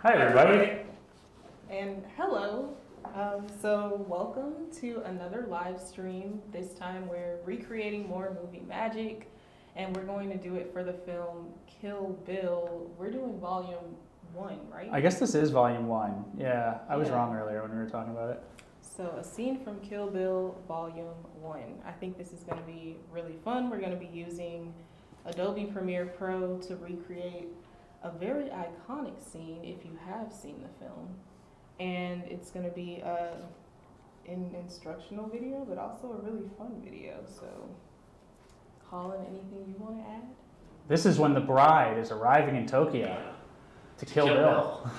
Hi, everybody. And hello. So welcome to another live stream. This time we're recreating more movie magic, and we're going to do it for the film Kill Bill. We're doing volume 1, right? I guess this is volume 1. Yeah, I was wrong earlier when we were talking about it. So a scene from Kill Bill volume 1. I think this is going to be really fun. We're going to be using Adobe Premiere Pro to recreate a very iconic scene if you have seen the film. And it's going to be an instructional video, but also a really fun video. So, Colin, anything you want to add? This is when the bride is arriving in Tokyo to kill Bill.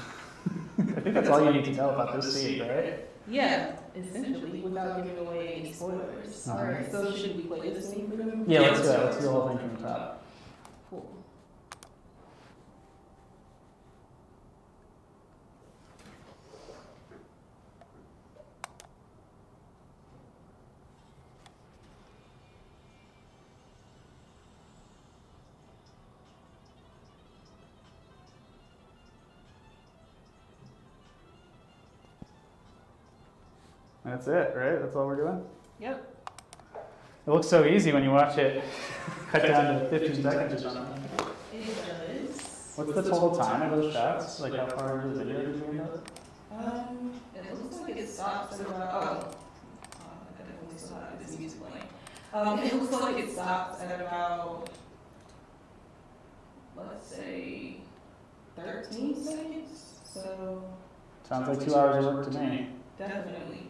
I think that's all you need to know about this scene, right? Yeah, essentially, without giving away any spoilers. All right, so should we play this scene for them? Yeah, let's do that. Let's do the whole thing from the top. Cool. That's it, right? That's all we're doing? Yep. It looks so easy when you watch it cut down to 15 seconds or something. It does. What's the total time of those shots? Like how far into the video did you end up? It looks like it stops at about, I definitely still have this music playing. It looks like it stops at about, let's say, 13 seconds. So, Sounds like 2 hours of work to me. definitely.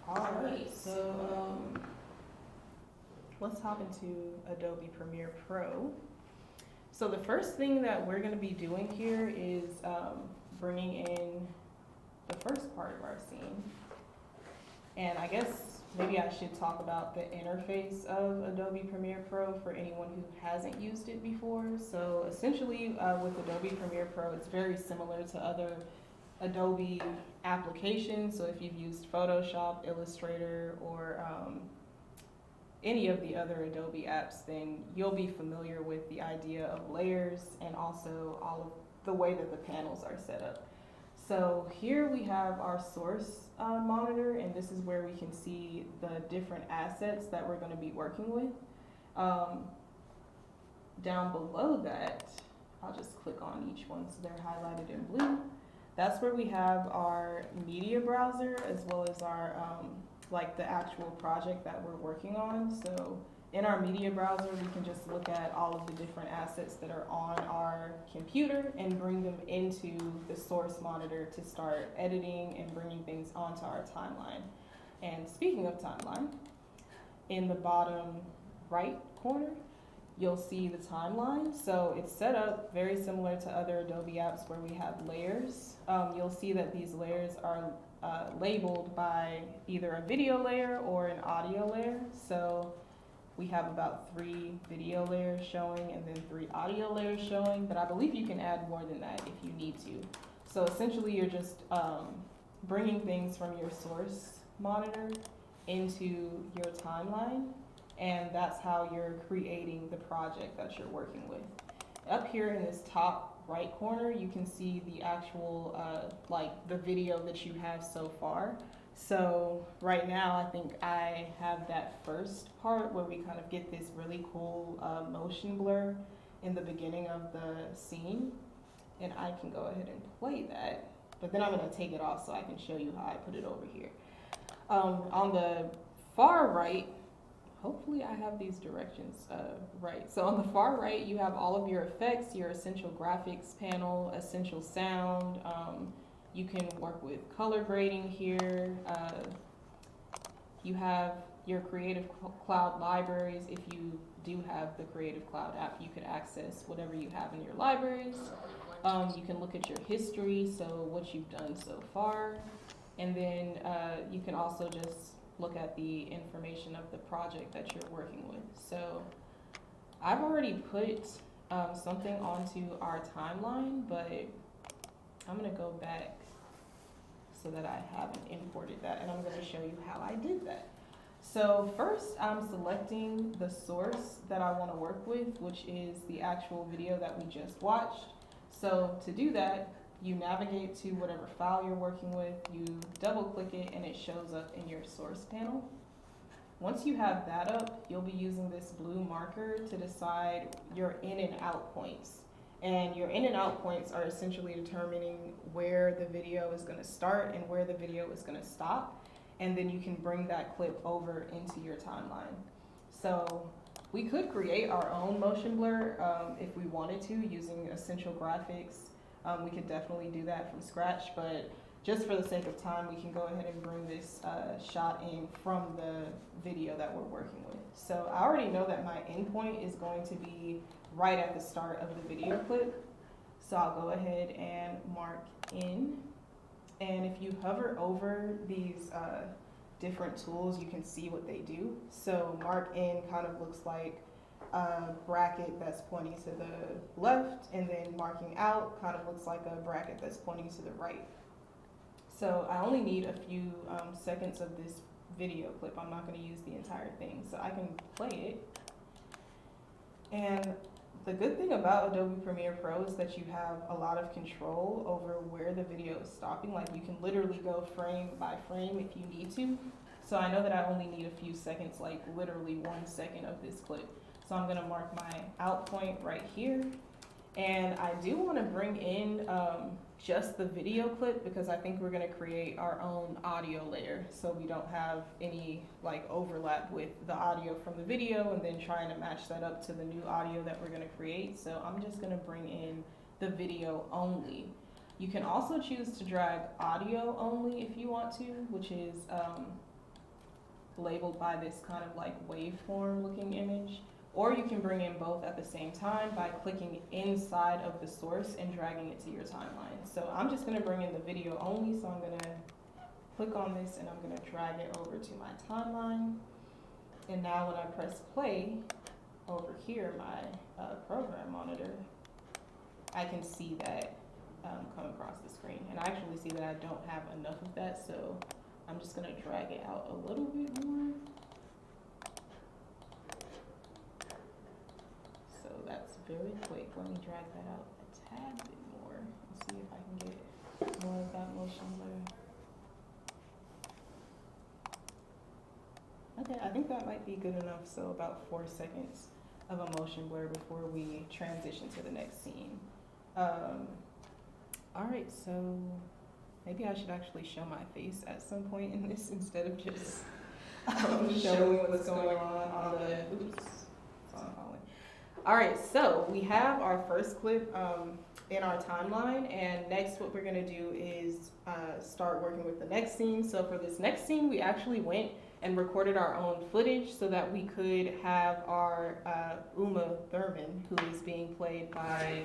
All right, so let's hop into Adobe Premiere Pro. So the first thing that we're going to be doing here is bringing in the first part of our scene. And I guess maybe I should talk about the interface of Adobe Premiere Pro for anyone who hasn't used it before. So essentially with Adobe Premiere Pro, it's very similar to other Adobe applications. So if you've used Photoshop, Illustrator, or any of the other Adobe apps, then you'll be familiar with the idea of layers and also all of the way that the panels are set up. So here we have our source monitor, and this is where we can see the different assets that we're going to be working with. Down below that, I'll just click on each one so they're highlighted in blue. That's where we have our media browser as well as our like the actual project that we're working on. So in our media browser, we can just look at all of the different assets that are on our computer and bring them into the source monitor to start editing and bringing things onto our timeline. And speaking of timeline, in the bottom right corner, you'll see the timeline. So it's set up very similar to other Adobe apps where we have layers. You'll see that these layers are labeled by either a video layer or an audio layer. So we have about 3 video layers showing and then 3 audio layers showing, but I believe you can add more than that if you need to. So essentially you're just bringing things from your source monitor into your timeline, and that's how you're creating the project that you're working with. Up here in this top right corner, you can see the actual, like the video that you have so far. So right now, I think I have that first part where we kind of get this really cool motion blur in the beginning of the scene. And I can go ahead and play that, but then I'm gonna take it off so I can show you how I put it over here. On the far right, hopefully I have these directions right. So on the far right, you have all of your effects, your essential graphics panel, essential sound. You can work with color grading here. You have your Creative Cloud libraries. If you do have the Creative Cloud app, you can access whatever you have in your libraries. You can look at your history, so what you've done so far. And then you can also just look at the information of the project that you're working with. So I've already put something onto our timeline, but I'm gonna go back so that I haven't imported that, and I'm gonna show you how I did that. So first I'm selecting the source that I wanna work with, which is the actual video that we just watched. So to do that, you navigate to whatever file you're working with, you double click it, and it shows up in your source panel. Once you have that up, you'll be using this blue marker to decide your in and out points. And your in and out points are essentially determining where the video is going to start and where the video is going to stop. And then you can bring that clip over into your timeline. So we could create our own motion blur if we wanted to using Essential Graphics. We could definitely do that from scratch, but just for the sake of time, we can go ahead and bring this shot in from the video that we're working with. So I already know that my endpoint is going to be right at the start of the video clip. So I'll go ahead and mark in. And if you hover over these different tools, you can see what they do. So mark in kind of looks like a bracket that's pointing to the left, and then marking out kind of looks like a bracket that's pointing to the right. So I only need a few seconds of this video clip. I'm not going to use the entire thing, so I can play it. And the good thing about Adobe Premiere Pro is that you have a lot of control over where the video is stopping. Like, you can literally go frame by frame if you need to. So I know that I only need a few seconds, like literally 1 second of this clip. So I'm going to mark my out point right here. And I do want to bring in just the video clip, because I think we're going to create our own audio layer so we don't have any like overlap with the audio from the video and then trying to match that up to the new audio that we're going to create. So I'm just going to bring in the video only. You can also choose to drag audio only if you want to, which is labeled by this kind of like waveform looking image. Or you can bring in both at the same time by clicking inside of the source and dragging it to your timeline. So I'm just going to bring in the video only, so I'm going to click on this and I'm going to drag it over to my timeline. And now when I press play over here, my program monitor, I can see that come across the screen. And I actually see that I don't have enough of that, so I'm just going to drag it out a little bit more. So that's very quick. Let me drag that out a tad bit more and see if I can get more of that motion blur. Okay, I think that might be good enough. So about 4 seconds of a motion blur before we transition to the next scene. All right, so maybe I should actually show my face at some point in this instead of just showing what's going on the, oops, it's on Colin. All right, so we have our first clip in our timeline, and next what we're gonna do is start working with the next scene. So for this next scene, we actually went and recorded our own footage so that we could have our Uma Thurman, who is being played by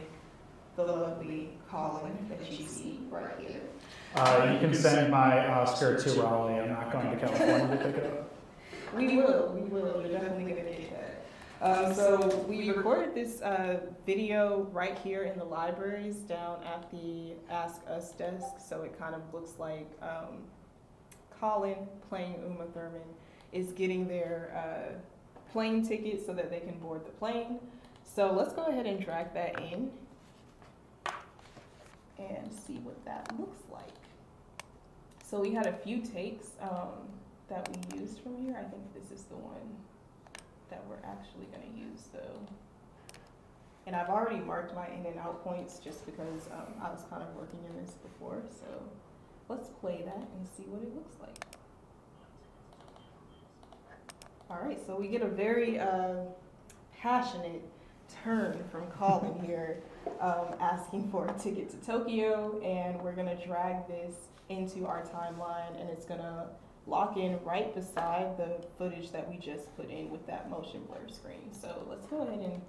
the lovely Colin that you see right here. You can send my Oscar to Raleigh. I'm not going to California to pick it up. We will. You're definitely going to get that. So we recorded this video right here in the libraries down at the Ask Us desk. So it kind of looks like Colin, playing Uma Thurman, is getting their plane ticket so that they can board the plane. So let's go ahead and drag that in and see what that looks like. So we had a few takes that we used from here. I think this is the one that we're actually going to use though. And I've already marked my in and out points just because I was kind of working in this before. So let's play that and see what it looks like. All right, so we get a very passionate turn from Colin here, asking for a ticket to Tokyo, and we're gonna drag this into our timeline, and it's gonna lock in right beside the footage that we just put in with that motion blur screen. So let's go ahead and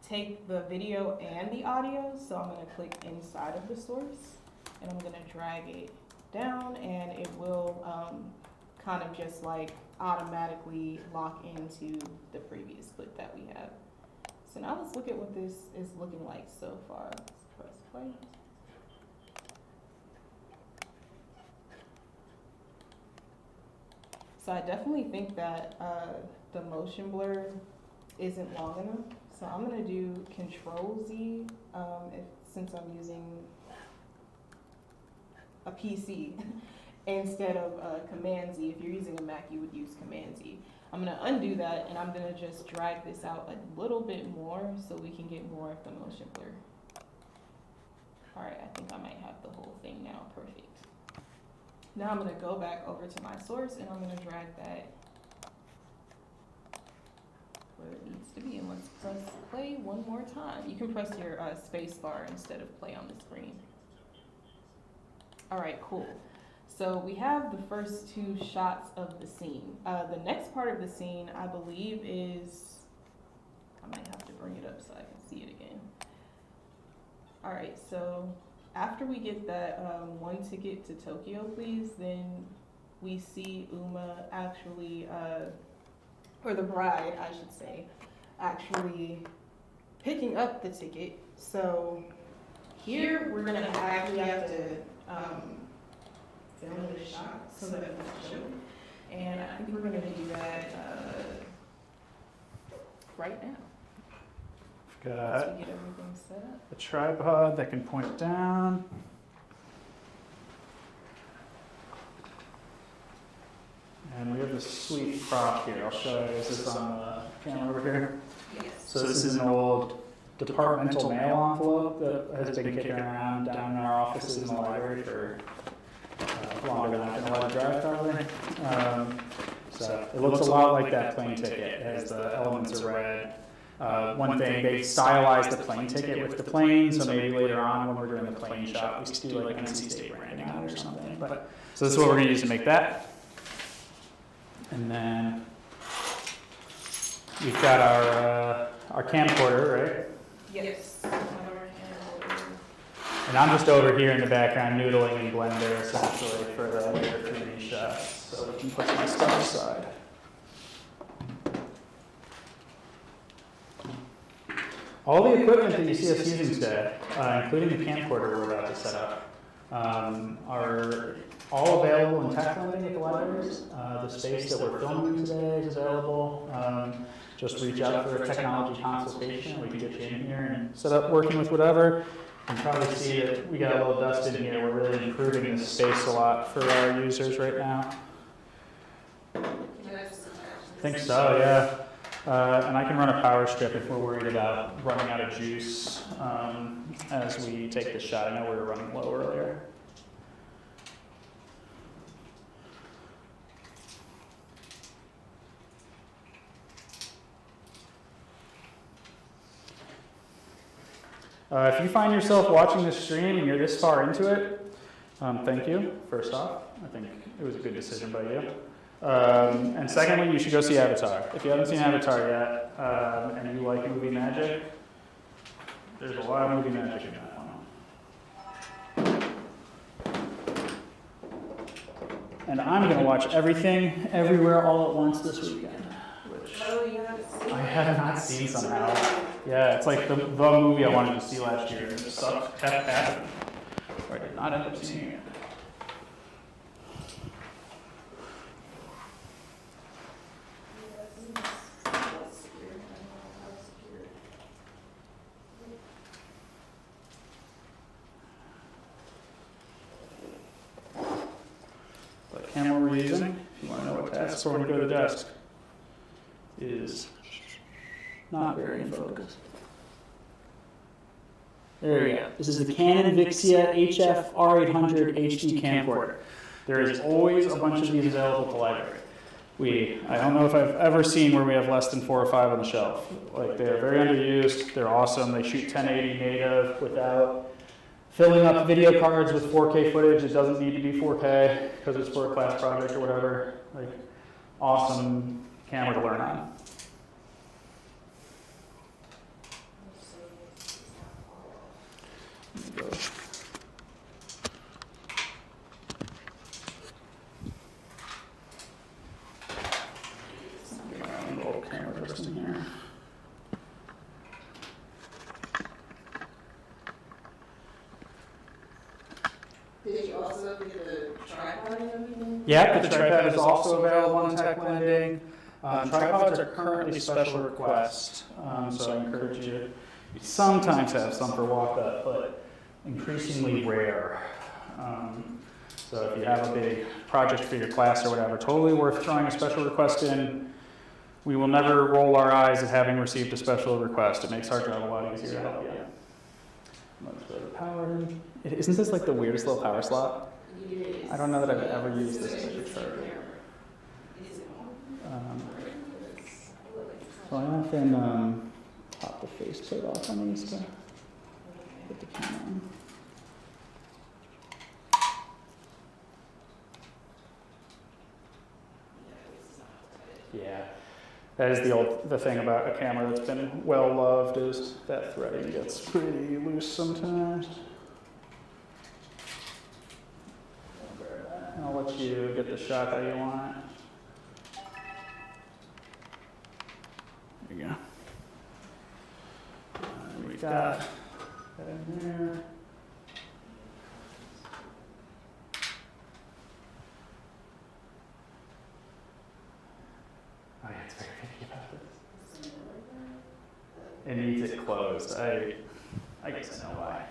take the video and the audio. So I'm gonna click inside of the source, and I'm gonna drag it down, and it will kind of just like automatically lock into the previous clip that we have. So now let's look at what this is looking like so far. Let's press play. So I definitely think that the motion blur isn't long enough. So I'm gonna do Control Z. It's since I'm using a PC instead of Command-Z. If you're using a Mac, you would use Command-Z. I'm gonna undo that, and I'm gonna just drag this out a little bit more so we can get more of the motion blur. All right, I think I might have the whole thing now, perfect. Now I'm gonna go back over to my source, and I'm gonna drag that where it needs to be, and let's press play one more time. You can press your space bar instead of play on the screen. All right, cool. So we have the first two shots of the scene. The next part of the scene, I believe, is, I might have to bring it up so I can see it again. All right, so after we get that one ticket to Tokyo, please, then we see Uma actually, or the bride, I should say, actually picking up the ticket. So here we're gonna actually have to film the shot so that we can show it. And I think we're gonna do that right now. Got Once we get everything set up. a tripod that can point down. And we have this sweet prop here. I'll show you. Is this on the camera over here? Yes. So this is an old departmental mail envelope that has been kicking around down in our offices in the library for longer than I've been allowed to drive, probably. So it looks a lot like that plane ticket. It has the elements of red. One thing, they stylized the plane ticket with the plane, so maybe later on when we're doing the plane shot, we do like NC State branding on it or something. But so this is what we're going to use to make that. And then we've got our camcorder, right? Yes. And I'm just over here in the background noodling in Blender essentially for the later 3D shots. So we can put my stuff aside. All the equipment that you see us using today, including the camcorder we're about to set up, are all available in tech lending at the libraries. The space that we're filming today is available. Just reach out for a technology consultation. We can get you in here and set up working with whatever. You can probably see that we got a little dust in here. We're really improving this space a lot for our users right now. I think so, yeah. And I can run a power strip if we're worried about running out of juice as we take this shot. I know we were running low earlier. If you find yourself watching this stream and you're this far into it, thank you, first off. I think it was a good decision by you. And secondly, you should go see Avatar. If you haven't seen Avatar yet, and you like movie magic, there's a lot of movie magic in that one. And I'm going to watch Everything, Everywhere, All at Once this weekend, which I have not seen somehow. Yeah, it's like the movie I wanted to see last year, and it just kept happening. Or I did not end up seeing it. The camera we're using, if you want to know what tasks or when to go to the desk, is not very in focus. There we go. This is the Canon Vixia HF R800 HD camcorder. There is always a bunch of these available at the library. I don't know if I've ever seen where we have less than 4 or 5 on the shelf. Like, they're very underused. They're awesome. They shoot 1080 native without filling up video cards with 4K footage. It doesn't need to be 4K because it's for a class project or whatever. Like, awesome camera to learn on. Go. Get my little camera just in here. Did you also get the tripod and everything? Yeah, the tripod is also available on Tech Lending. Tripods are currently special request, so I encourage you. We sometimes have some for walk-up, but increasingly rare. So if you have a big project for your class or whatever, totally worth throwing a special request in. We will never roll our eyes at having received a special request. It makes our job a lot easier to help you. Let's go to power in. Isn't this like the weirdest little power slot? I don't know that I've ever used this as a charger. So I often pop the faceplate off on these to put the camera on. Yeah, that is the thing about a camera that's been well loved is that threading gets pretty loose sometimes. And I'll let you get the shot that you want. There you go. We've got that in there. Oh yeah, it's very picky about this. It needs it closed. I guess I know why.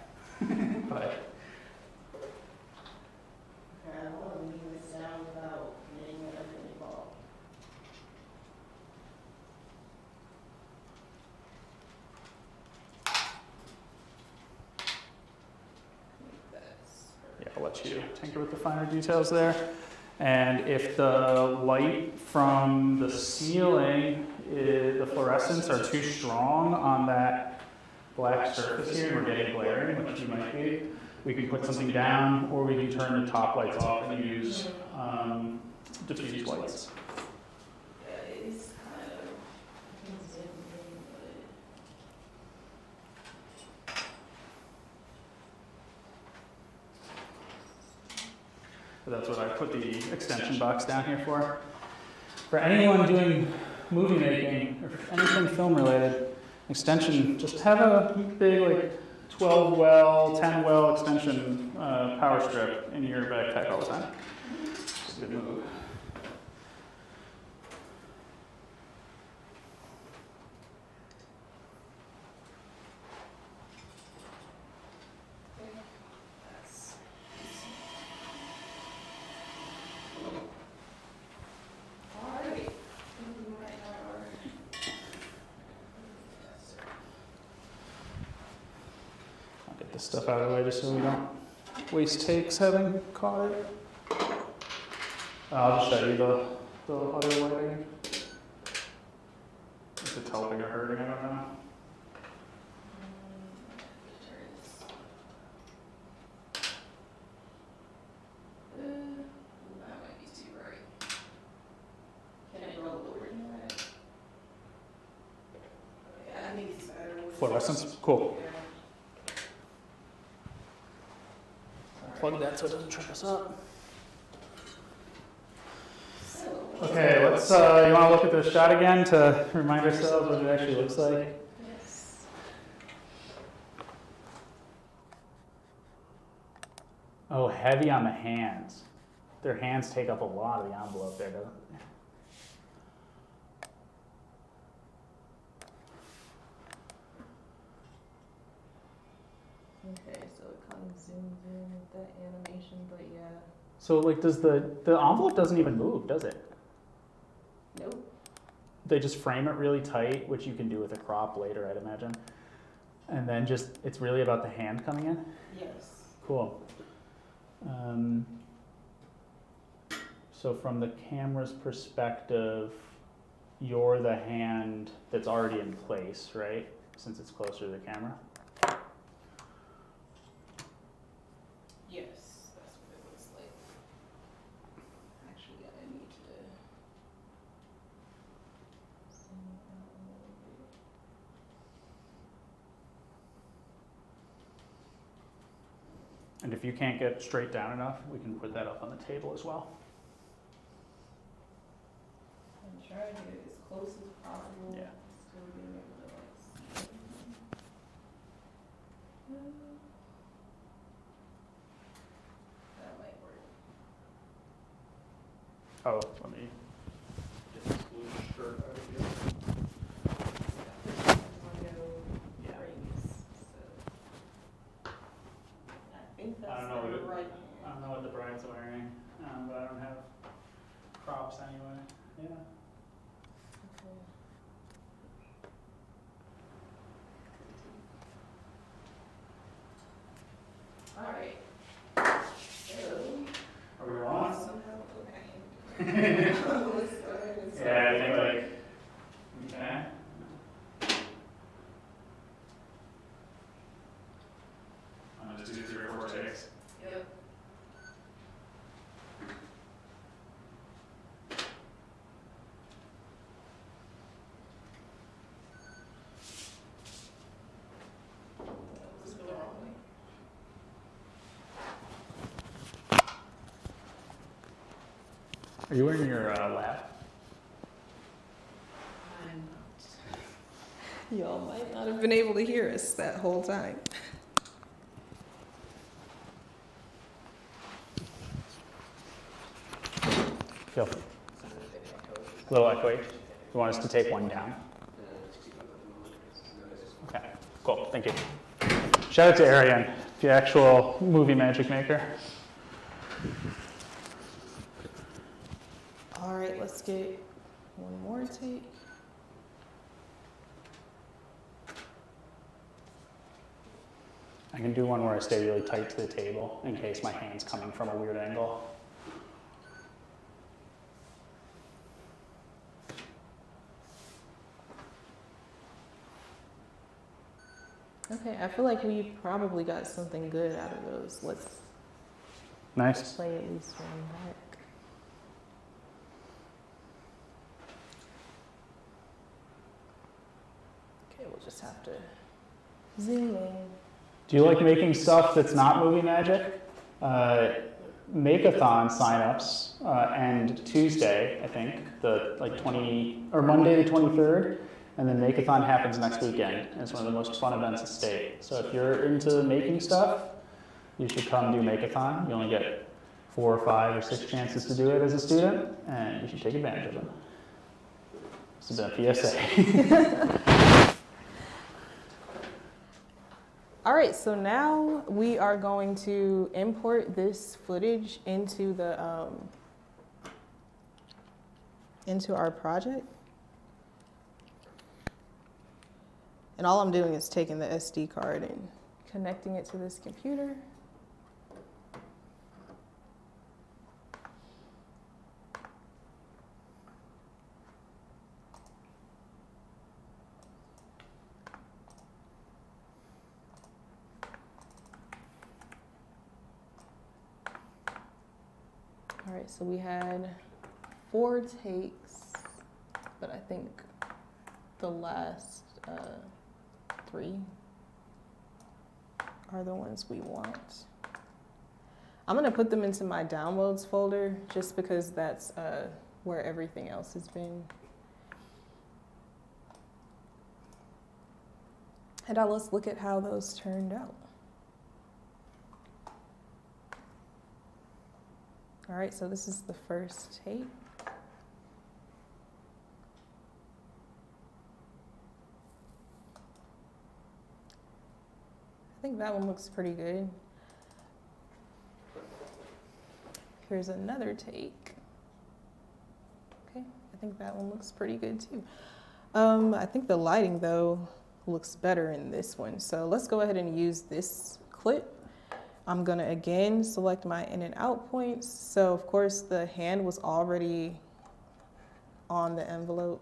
But I don't want to leave this down without getting it under the ball. yeah, I'll let you tinker with the finer details there. And if the light from the ceiling, the fluorescents are too strong on that black surface here, and we're getting glaring, which you might be, we can put something down, or we can turn the top lights off and use diffuse lights. Yeah, it is kind of intimidating, So that's what I put the extension box down here for. For anyone doing movie making or anything film related, extension, just have a big like 12 well, 10 well extension power strip in your backpack all the time. It's a good move. This stuff out of the way just so we don't waste takes having caught it. I'll just show you the other lighting. If it's helping or hurting, I don't know. that might be too bright. Can I roll over in that? Yeah, I think it's better. Fluorescence? Cool. Yeah. Plug that so it doesn't trip us up. So, Okay, let's, you want to look at this shot again to remind ourselves what it actually looks like? yes. Oh, heavy on the hands. Their hands take up a lot of the envelope there, doesn't it? Okay, so it kind of zooms in with that animation, but yeah. So like does the envelope doesn't even move, does it? Nope. They just frame it really tight, which you can do with a crop later, I'd imagine. And then just, it's really about the hand coming in? Yes. Cool. So from the camera's perspective, you're the hand that's already in place, right? Since it's closer to the camera? Yes, that's what it looks like. Actually, I need to zoom out a little bit. And if you can't get straight down enough, we can put that up on the table as well. I'm trying to get it as close as possible. Yeah. Still being able to like see it. That might work. Oh, let me get this blue shirt out of here. Yeah. Yeah. Rings, so. Let's go ahead and start. Yeah, I think like, okay. I'm gonna just do 3 or 4 takes. Yep. Let's go the wrong way. Are you wearing your lab? I'm not. Y'all might not have been able to hear us that whole time. Feel free. A little echoey. You want us to take one down? Okay, cool, thank you. Shout out to Ariane, the actual movie magic maker. All right, let's get one more take. I can do one where I stay really tight to the table in case my hand's coming from a weird angle. Okay, I feel like we probably got something good out of those. Let's Nice. play at least one back. Okay, we'll just have to zoom in. Do you like making stuff that's not movie magic? Makeathon signups end Tuesday, I think, the like 20 or Monday the 23rd, and then Makeathon happens next weekend. And it's one of the most fun events at state. So if you're into making stuff, you should come do Makeathon. You only get 4 or 5 or 6 chances to do it as a student, and you should take advantage of them. This is a PSA. All right, so now we are going to import this footage into the into our project. And all I'm doing is taking the SD card and connecting it to this computer. All right, so we had 4 takes, but I think the last 3 are the ones we want. I'm gonna put them into my downloads folder just because that's where everything else has been. And now let's look at how those turned out. All right, so this is the first take. I think that one looks pretty good. Here's another take. Okay, I think that one looks pretty good too. I think the lighting though looks better in this one. So let's go ahead and use this clip. I'm gonna again select my in and out points. So of course the hand was already on the envelope.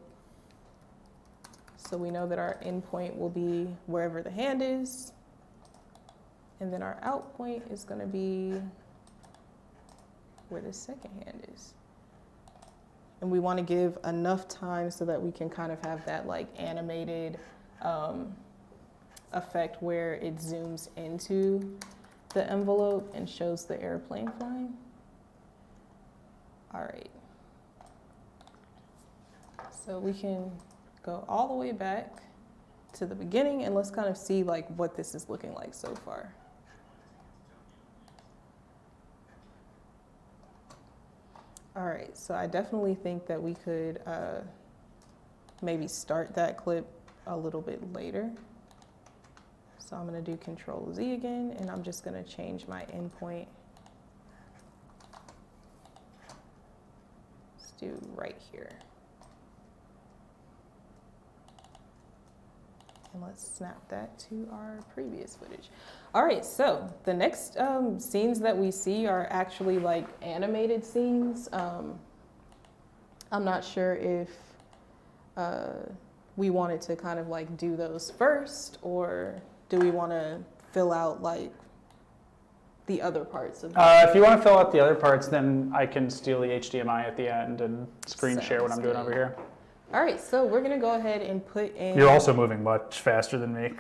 So we know that our in point will be wherever the hand is. And then our out point is gonna be where the second hand is. And we wanna give enough time so that we can kind of have that like animated effect where it zooms into the envelope and shows the airplane flying. All right. So we can go all the way back to the beginning and let's kind of see like what this is looking like so far. All right, so I definitely think that we could maybe start that clip a little bit later. So I'm gonna do Control Z again, and I'm just gonna change my endpoint. Let's do right here. And let's snap that to our previous footage. All right, so the next scenes that we see are actually like animated scenes. I'm not sure if we wanted to kind of like do those first, or do we want to fill out like the other parts of it? If you want to fill out the other parts, then I can steal the HDMI at the end and screen share what I'm doing over here. All right, so we're gonna go ahead and put in. You're also moving much faster than me.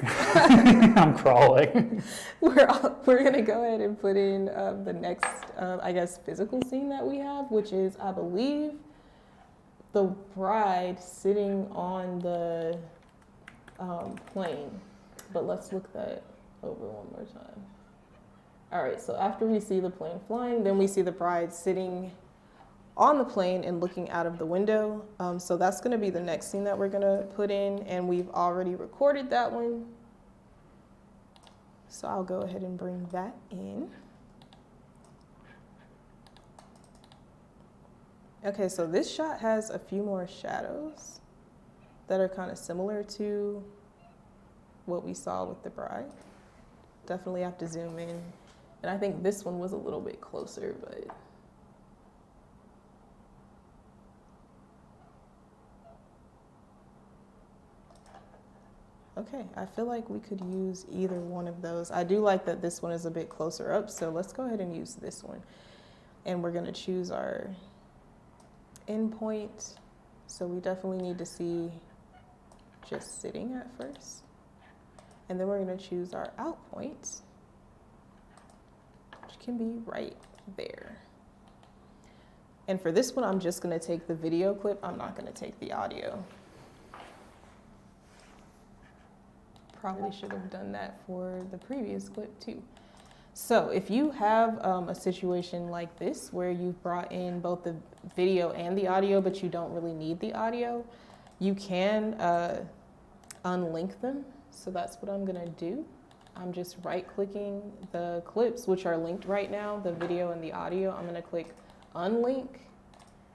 I'm crawling. We're gonna go ahead and put in the next, I guess, physical scene that we have, which is, I believe, the bride sitting on the plane. But let's look that over one more time. All right, so after we see the plane flying, then we see the bride sitting on the plane and looking out of the window. So that's gonna be the next scene that we're gonna put in, and we've already recorded that one. So I'll go ahead and bring that in. Okay, so this shot has a few more shadows that are kind of similar to what we saw with the bride. Definitely have to zoom in. And I think this one was a little bit closer, but. Okay, I feel like we could use either one of those. I do like that this one is a bit closer up, so let's go ahead and use this one. And we're gonna choose our endpoint. So we definitely need to see just sitting at first. And then we're gonna choose our out point, which can be right there. And for this one, I'm just gonna take the video clip. I'm not gonna take the audio. Probably should have done that for the previous clip too. So if you have a situation like this where you've brought in both the video and the audio, but you don't really need the audio, you can unlink them. So that's what I'm gonna do. I'm just right-clicking the clips, which are linked right now, the video and the audio. I'm gonna click unlink,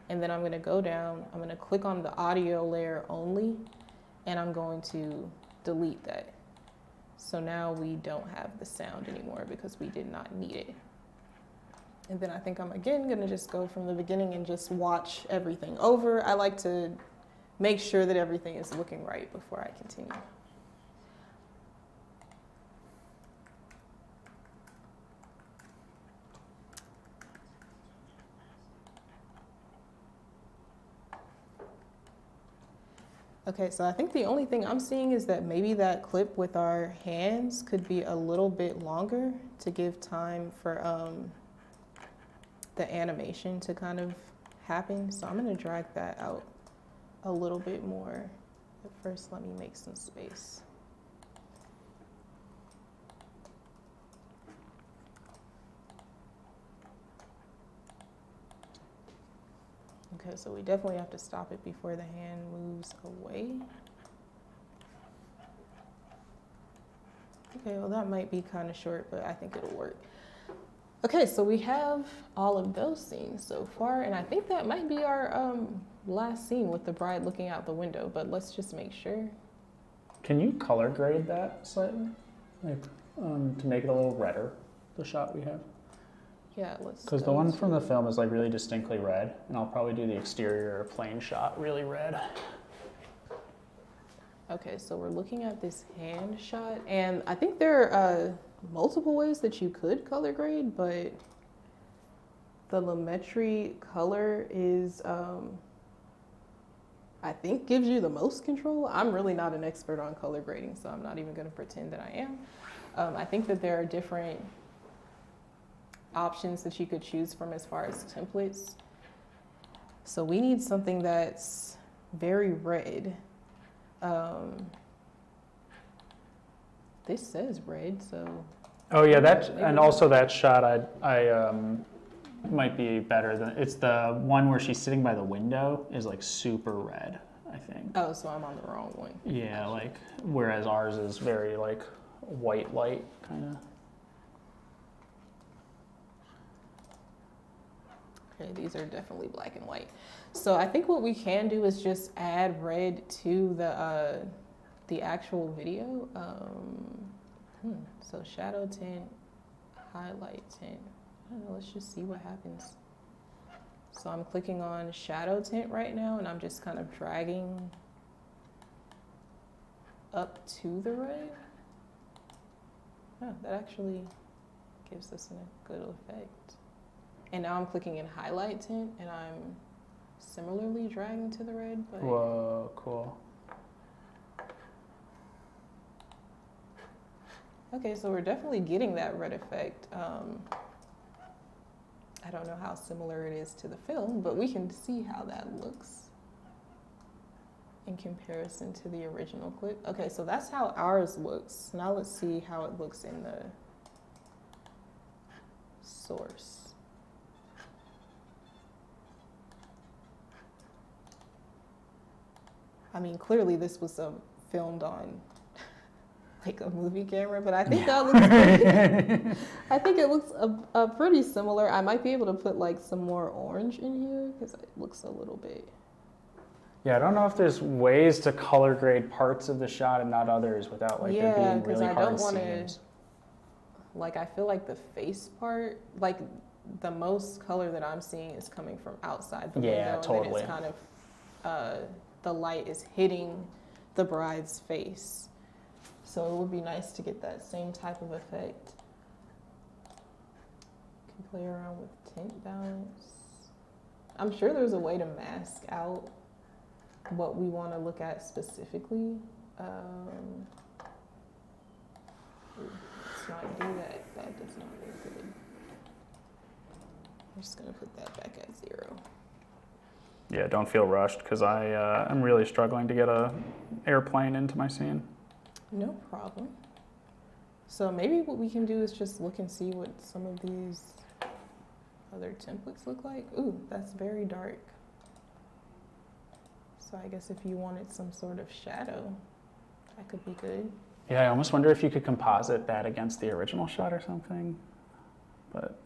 and then I'm gonna go down. I'm gonna click on the audio layer only, and I'm going to delete that. So now we don't have the sound anymore because we did not need it. And then I think I'm again gonna just go from the beginning and just watch everything over. I like to make sure that everything is looking right before I continue. Okay, so I think the only thing I'm seeing is that maybe that clip with our hands could be a little bit longer to give time for the animation to kind of happen. So I'm gonna drag that out a little bit more. But first, let me make some space. Okay, so we definitely have to stop it before the hand moves away. Okay, well that might be kind of short, but I think it'll work. Okay, so we have all of those scenes so far, and I think that might be our last scene with the bride looking out the window, but let's just make sure. Can you color grade that slightly? Like, to make it a little redder, the shot we have? Yeah, let's. Because the one from the film is like really distinctly red, and I'll probably do the exterior plane shot really red. Okay, so we're looking at this hand shot, and I think there are multiple ways that you could color grade, but the Lumetri color is, I think, gives you the most control. I'm really not an expert on color grading, so I'm not even going to pretend that I am. I think that there are different options that you could choose from as far as templates. So we need something that's very red. This says red, so. Oh yeah, that, and also that shot I might be better than, it's the one where she's sitting by the window is like super red, I think. Oh, so I'm on the wrong one. Yeah, like, whereas ours is very like white light kind of. Okay, these are definitely black and white. So I think what we can do is just add red to the actual video. So shadow tint, highlight tint. I don't know, let's just see what happens. So I'm clicking on shadow tint right now, and I'm just kind of dragging up to the red. Oh, that actually gives us a good effect. And now I'm clicking in highlight tint, and I'm similarly dragging to the red. But Whoa, cool. okay, so we're definitely getting that red effect. I don't know how similar it is to the film, but we can see how that looks in comparison to the original clip. Okay, so that's how ours looks. Now let's see how it looks in the source. I mean, clearly this was filmed on like a movie camera, but I think that looks pretty, I think it looks pretty similar. I might be able to put like some more orange in here because it looks a little bit. Yeah, I don't know if there's ways to color grade parts of the shot and not others without like there being really I hard don't want seams. to. Like I feel like the face part, like the most color that I'm seeing is coming from outside the window. And totally. then it's kind of the light is hitting the bride's face. So it would be nice to get that same type of effect. Can play around with tint balance. I'm sure there's a way to mask out what we want to look at specifically. Let's not do that. That does not look good. I'm just gonna put that back at 0. Yeah, don't feel rushed because I'm really struggling to get a airplane into my scene. No problem. So maybe what we can do is just look and see what some of these other templates look like. Ooh, that's very dark. So I guess if you wanted some sort of shadow, that could be good. Yeah, I almost wonder if you could composite that against the original shot or something. But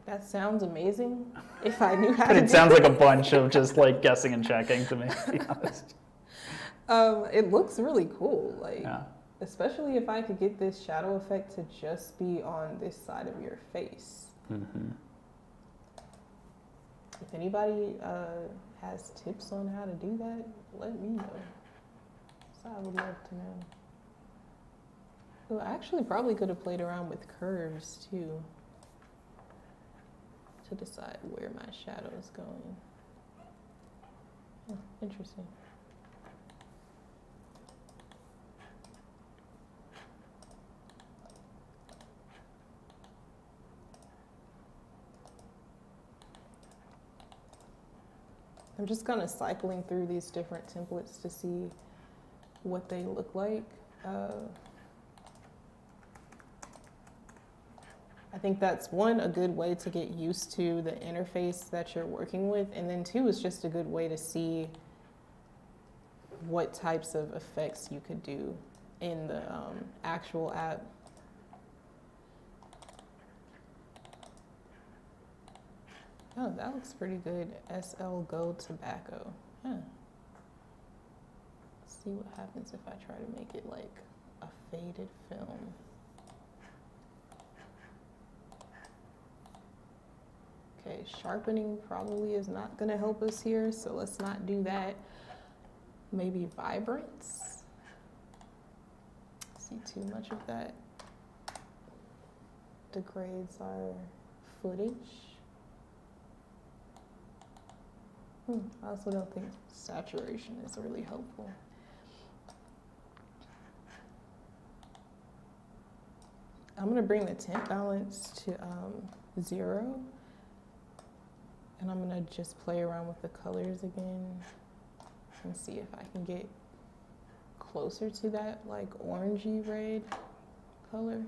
that sounds amazing. If I knew how but to it sounds like a bunch of just like guessing and checking to me, to be honest. It looks really cool. Like, Yeah. especially if I could get this shadow effect to just be on this side of your face. Mm-hmm. If anybody has tips on how to do that, let me know. So I would love to know. Well, I actually probably could have played around with curves too to decide where my shadow is going. Oh, interesting. I'm just kind of cycling through these different templates to see what they look like. I think that's one, a good way to get used to the interface that you're working with, and then two, is just a good way to see what types of effects you could do in the actual app. Oh, that looks pretty good. SL Go Tobacco. Huh. Let's see what happens if I try to make it like a faded film. Okay, sharpening probably is not gonna help us here, so let's not do that. Maybe vibrance. See too much of that. Degrades our footage. I also don't think saturation is really helpful. I'm gonna bring the tint balance to 0. And I'm gonna just play around with the colors again and see if I can get closer to that like orangey red color.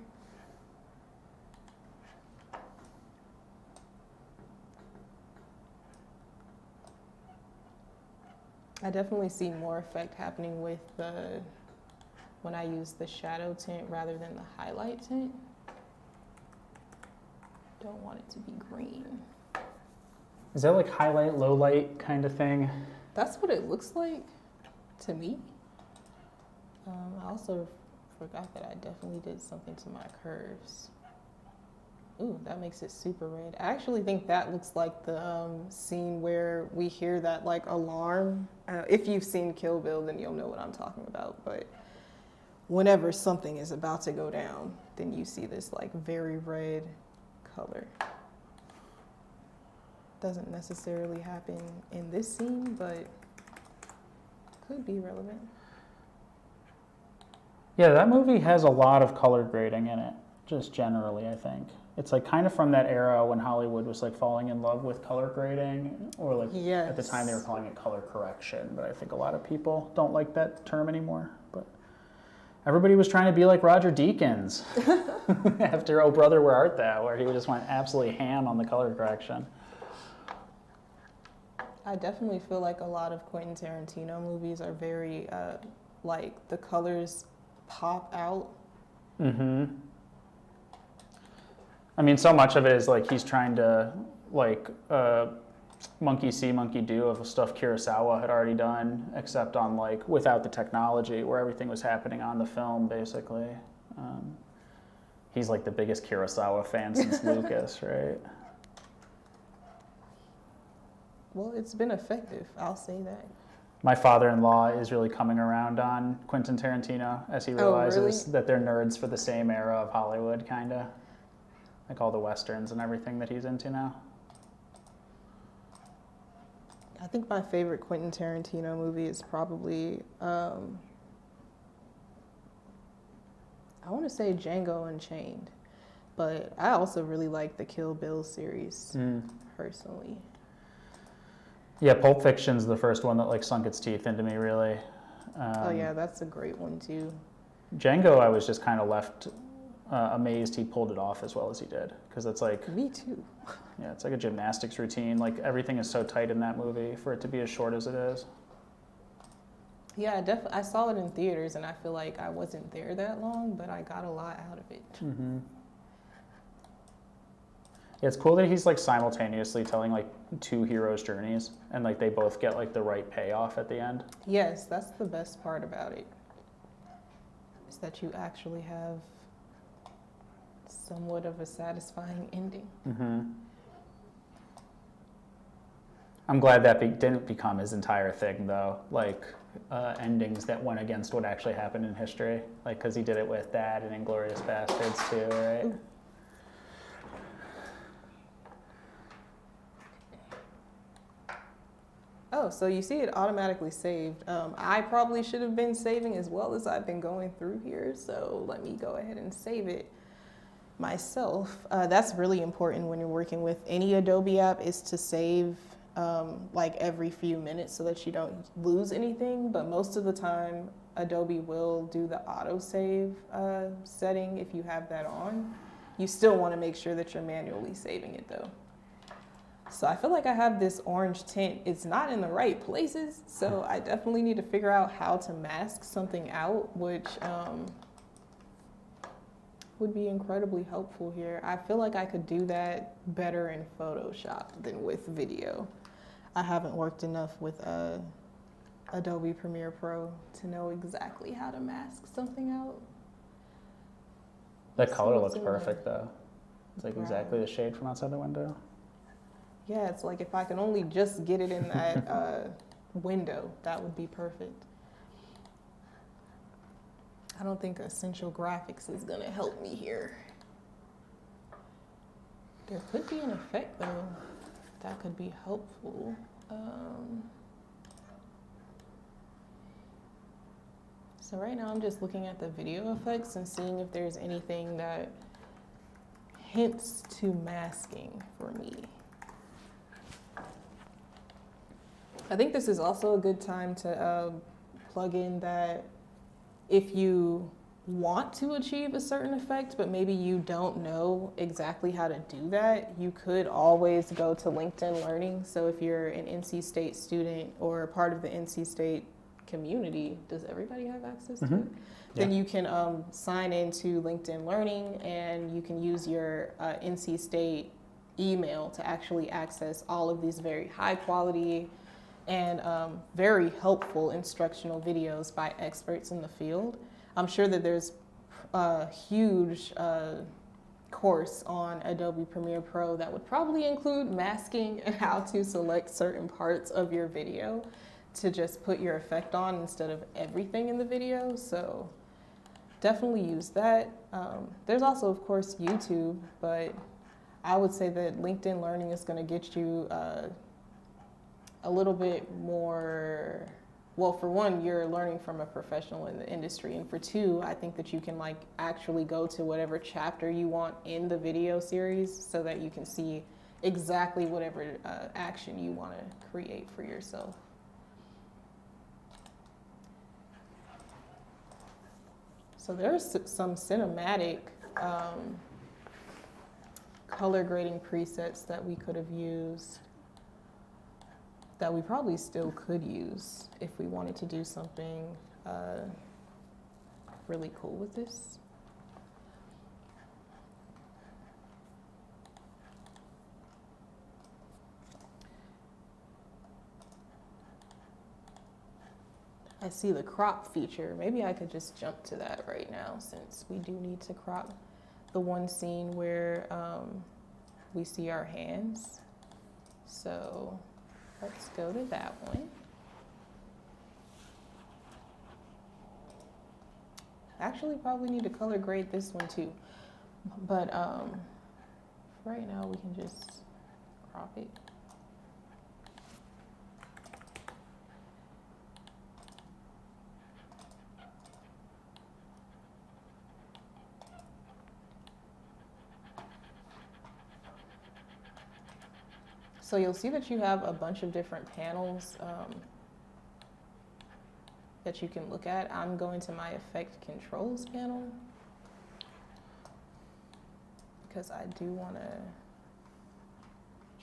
I definitely see more effect happening with when I use the shadow tint rather than the highlight tint. Don't want it to be green. Is that like highlight, low light kind of thing? That's what it looks like to me. I also forgot that I definitely did something to my curves. Ooh, that makes it super red. I actually think that looks like the scene where we hear that like alarm. If you've seen Kill Bill, then you'll know what I'm talking about. But whenever something is about to go down, then you see this like very red color. Doesn't necessarily happen in this scene, but could be relevant. Yeah, that movie has a lot of color grading in it, just generally, I think. It's like kind of from that era when Hollywood was like falling in love with color grading, or like at the time they were calling it color correction, but I think a lot of people don't like that term anymore. But everybody was trying to be like Roger Deakins after Oh Brother, Where Art Thou, where he just went absolutely ham on the color correction. I definitely feel like a lot of Quentin Tarantino movies are very, like, the colors pop out. Mm-hmm. I mean, so much of it is like he's trying to, like, monkey see, monkey do of stuff Kurosawa had already done, except on, like, without the technology, where everything was happening on the film, basically. He's, like, the biggest Kurosawa fan since Lucas, right? Well, it's been effective, I'll say that. My father-in-law is really coming around on Quentin Tarantino as he realizes that they're nerds for the same era of Hollywood, kind of. Like all the Westerns and everything that he's into now. I think my favorite Quentin Tarantino movie is probably, I want to say Django Unchained. But I also really like the Kill Bill series, personally. Yeah, Pulp Fiction's the first one that like sunk its teeth into me, really. Oh yeah, that's a great one too. Django, I was just kind of left amazed he pulled it off as well as he did, because it's like, me too. Yeah, it's like a gymnastics routine. Like everything is so tight in that movie for it to be as short as it is. Yeah, I saw it in theaters, and I feel like I wasn't there that long, but I got a lot out of it. Mm-hmm. Yeah, it's cool that he's like simultaneously telling like two heroes' journeys, and like they both get like the right payoff at the end. Yes, that's the best part about it, is that you actually have somewhat of a satisfying ending. Mm-hmm. I'm glad that didn't become his entire thing, though. Like endings that went against what actually happened in history, like because he did it with that and Inglourious Bastards too, right? Ooh. Oh, so you see it automatically saved. I probably should have been saving as well as I've been going through here, so let me go ahead and save it myself. That's really important when you're working with any Adobe app, is to save like every few minutes so that you don't lose anything, but most of the time Adobe will do the autosave setting if you have that on. You still want to make sure that you're manually saving it though. So I feel like I have this orange tint. It's not in the right places, so I definitely need to figure out how to mask something out, which would be incredibly helpful here. I feel like I could do that better in Photoshop than with video. I haven't worked enough with Adobe Premiere Pro to know exactly how to mask something out. That color looks perfect, though. It's like exactly the shade from outside the window. Yeah, it's like if I can only just get it in that window, that would be perfect. I don't think Essential Graphics is gonna help me here. There could be an effect though that could be helpful. So right now I'm just looking at the video effects and seeing if there's anything that hints to masking for me. I think this is also a good time to plug in that if you want to achieve a certain effect, but maybe you don't know exactly how to do that, you could always go to LinkedIn Learning. So if you're an NC State student or part of the NC State community, does everybody have access to it? Then you can sign into LinkedIn Learning, and you can use your NC State email to actually access all of these very high quality and very helpful instructional videos by experts in the field. I'm sure that there's huge course on Adobe Premiere Pro that would probably include masking and how to select certain parts of your video to just put your effect on instead of everything in the video. So definitely use that. There's also, of course, YouTube, but I would say that LinkedIn Learning is going to get you a little bit more. Well, for one, you're learning from a professional in the industry. And for two, I think that you can like actually go to whatever chapter you want in the video series so that you can see exactly whatever action you want to create for yourself. So there's some cinematic color grading presets that we could have used, that we probably still could use if we wanted to do something really cool with this. I see the crop feature. Maybe I could just jump to that right now since we do need to crop the one scene where we see our hands. So let's go to that one. Actually, probably need to color grade this one too. But right now we can just crop it. So you'll see that you have a bunch of different panels that you can look at. I'm going to my Effect Controls panel because I do want to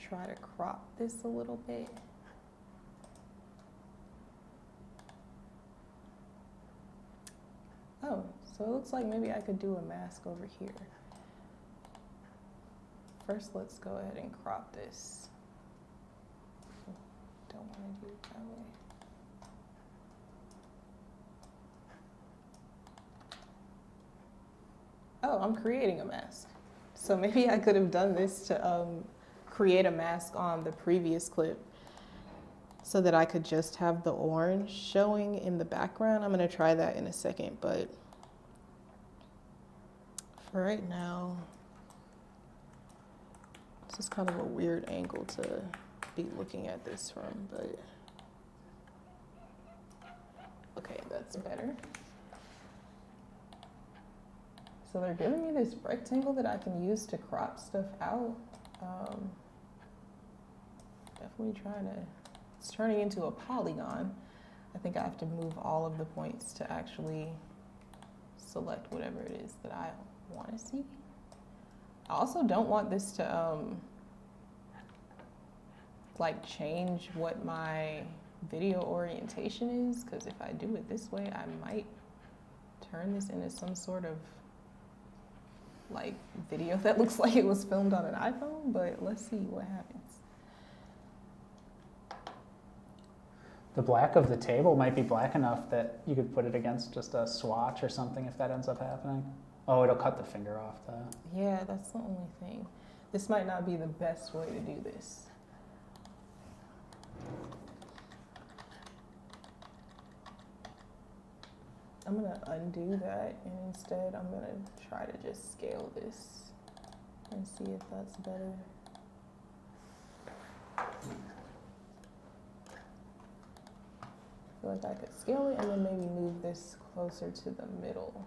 try to crop this a little bit. Oh, so it looks like maybe I could do a mask over here. First, let's go ahead and crop this. Don't want to do it that way. Oh, I'm creating a mask. So maybe I could have done this to create a mask on the previous clip so that I could just have the orange showing in the background. I'm going to try that in a second, but for right now, this is kind of a weird angle to be looking at this from, but okay, that's better. So they're giving me this rectangle that I can use to crop stuff out. Definitely trying to, it's turning into a polygon. I think I have to move all of the points to actually select whatever it is that I want to see. I also don't want this to like change what my video orientation is, because if I do it this way, I might turn this into some sort of like video that looks like it was filmed on an iPhone, but let's see what happens. The black of the table might be black enough that you could put it against just a swatch or something if that ends up happening. Oh, it'll cut the finger off though. Yeah, that's the only thing. This might not be the best way to do this. I'm gonna undo that, and instead I'm gonna try to just scale this and see if that's better. I feel like I could scale it and then maybe move this closer to the middle.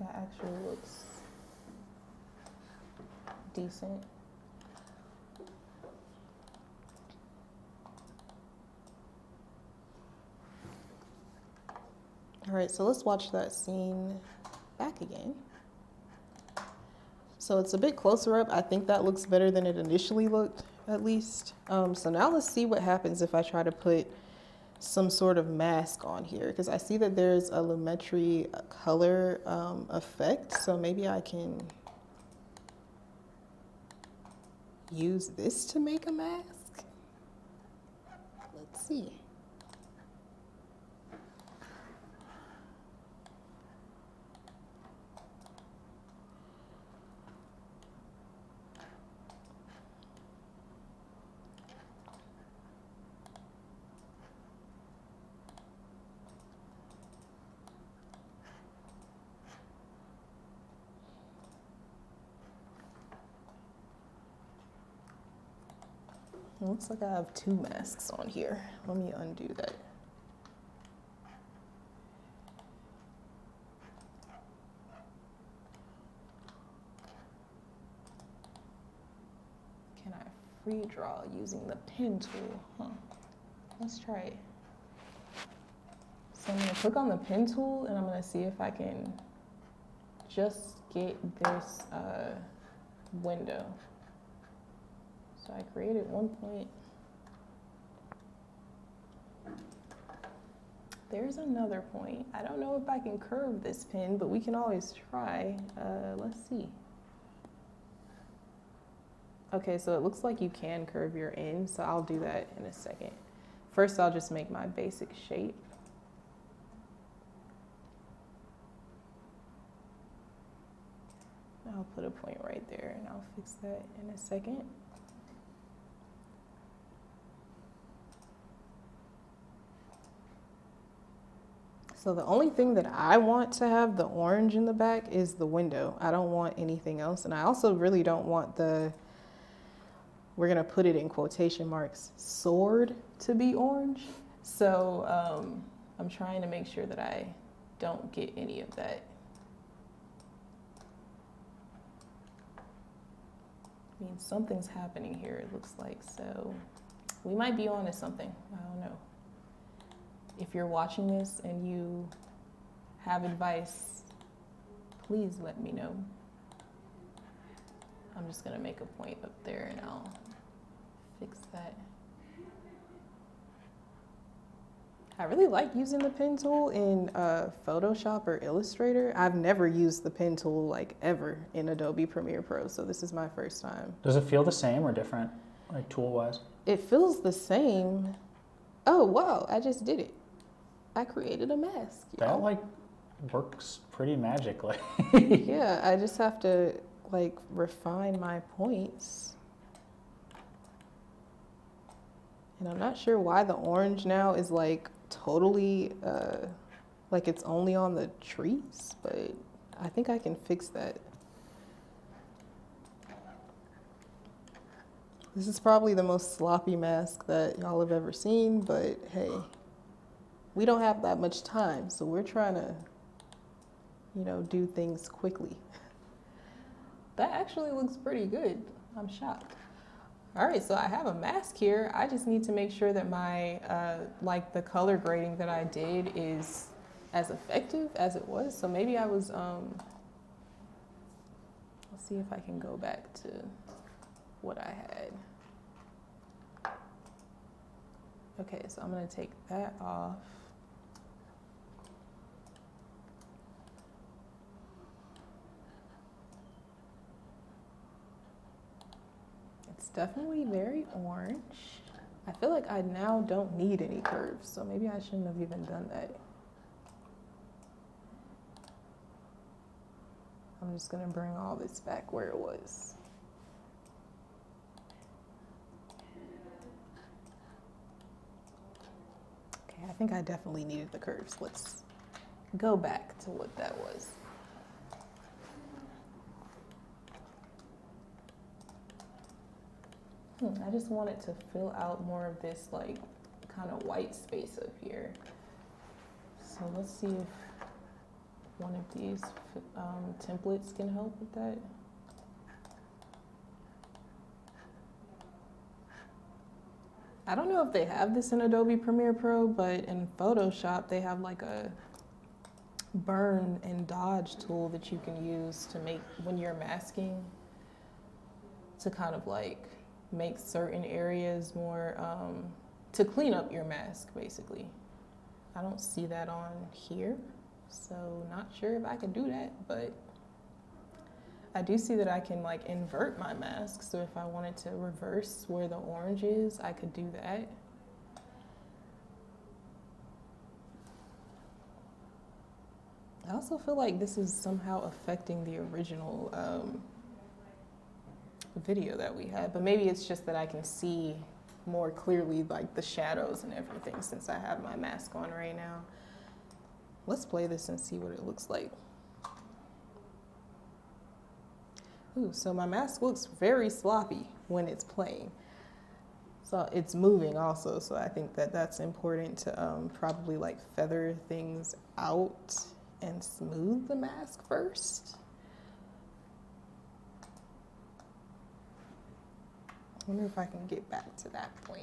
That actually looks decent. All right, so let's watch that scene back again. So it's a bit closer up. I think that looks better than it initially looked, at least. So now let's see what happens if I try to put some sort of mask on here, because I see that there's a Lumetri color effect. So maybe I can use this to make a mask. Let's see. It looks like I have 2 masks on here. Let me undo that. Can I free draw using the pen tool? Huh. Let's try it. So I'm gonna click on the pen tool and I'm gonna see if I can just get this window. So I created 1 point. There's another point. I don't know if I can curve this pen, but we can always try. Let's see. Okay, so it looks like you can curve your end, so I'll do that in a second. First, I'll just make my basic shape. I'll put a point right there and I'll fix that in a second. So the only thing that I want to have the orange in the back is the window. I don't want anything else. And I also really don't want the, we're gonna put it in quotation marks, sword to be orange. So I'm trying to make sure that I don't get any of that. I mean, something's happening here, it looks like. So we might be on to something, I don't know. If you're watching this and you have advice, please let me know. I'm just gonna make a point up there and I'll fix that. I really like using the pen tool in Photoshop or Illustrator. I've never used the pen tool like ever in Adobe Premiere Pro, so this is my first time. Does it feel the same or different, like tool-wise? It feels the same. Oh, wow, I just did it. I created a mask. That like works pretty magically. Yeah, I just have to like refine my points. And I'm not sure why the orange now is like totally, like it's only on the trees, but I think I can fix that. This is probably the most sloppy mask that y'all have ever seen, but hey, we don't have that much time, so we're trying to, you know, do things quickly. That actually looks pretty good. I'm shocked. All right, so I have a mask here. I just need to make sure that my, like the color grading that I did is as effective as it was. So maybe I was, let's see if I can go back to what I had. Okay, so I'm gonna take that off. It's definitely very orange. I feel like I now don't need any curves, so maybe I shouldn't have even done that. I'm just gonna bring all this back where it was. Okay, I think I definitely needed the curves. Let's go back to what that was. I just wanted to fill out more of this like kind of white space up here. So let's see if one of these templates can help with that. I don't know if they have this in Adobe Premiere Pro, but in Photoshop they have like a burn and dodge tool that you can use to make, when you're masking, to kind of like make certain areas more, to clean up your mask, basically. I don't see that on here, so not sure if I can do that, but I do see that I can like invert my mask. So if I wanted to reverse where the orange is, I could do that. I also feel like this is somehow affecting the original video that we had, but maybe it's just that I can see more clearly like the shadows and everything since I have my mask on right now. Let's play this and see what it looks like. Ooh, so my mask looks very sloppy when it's playing. So it's moving also, so I think that that's important to probably like feather things out and smooth the mask first. I wonder if I can get back to that point.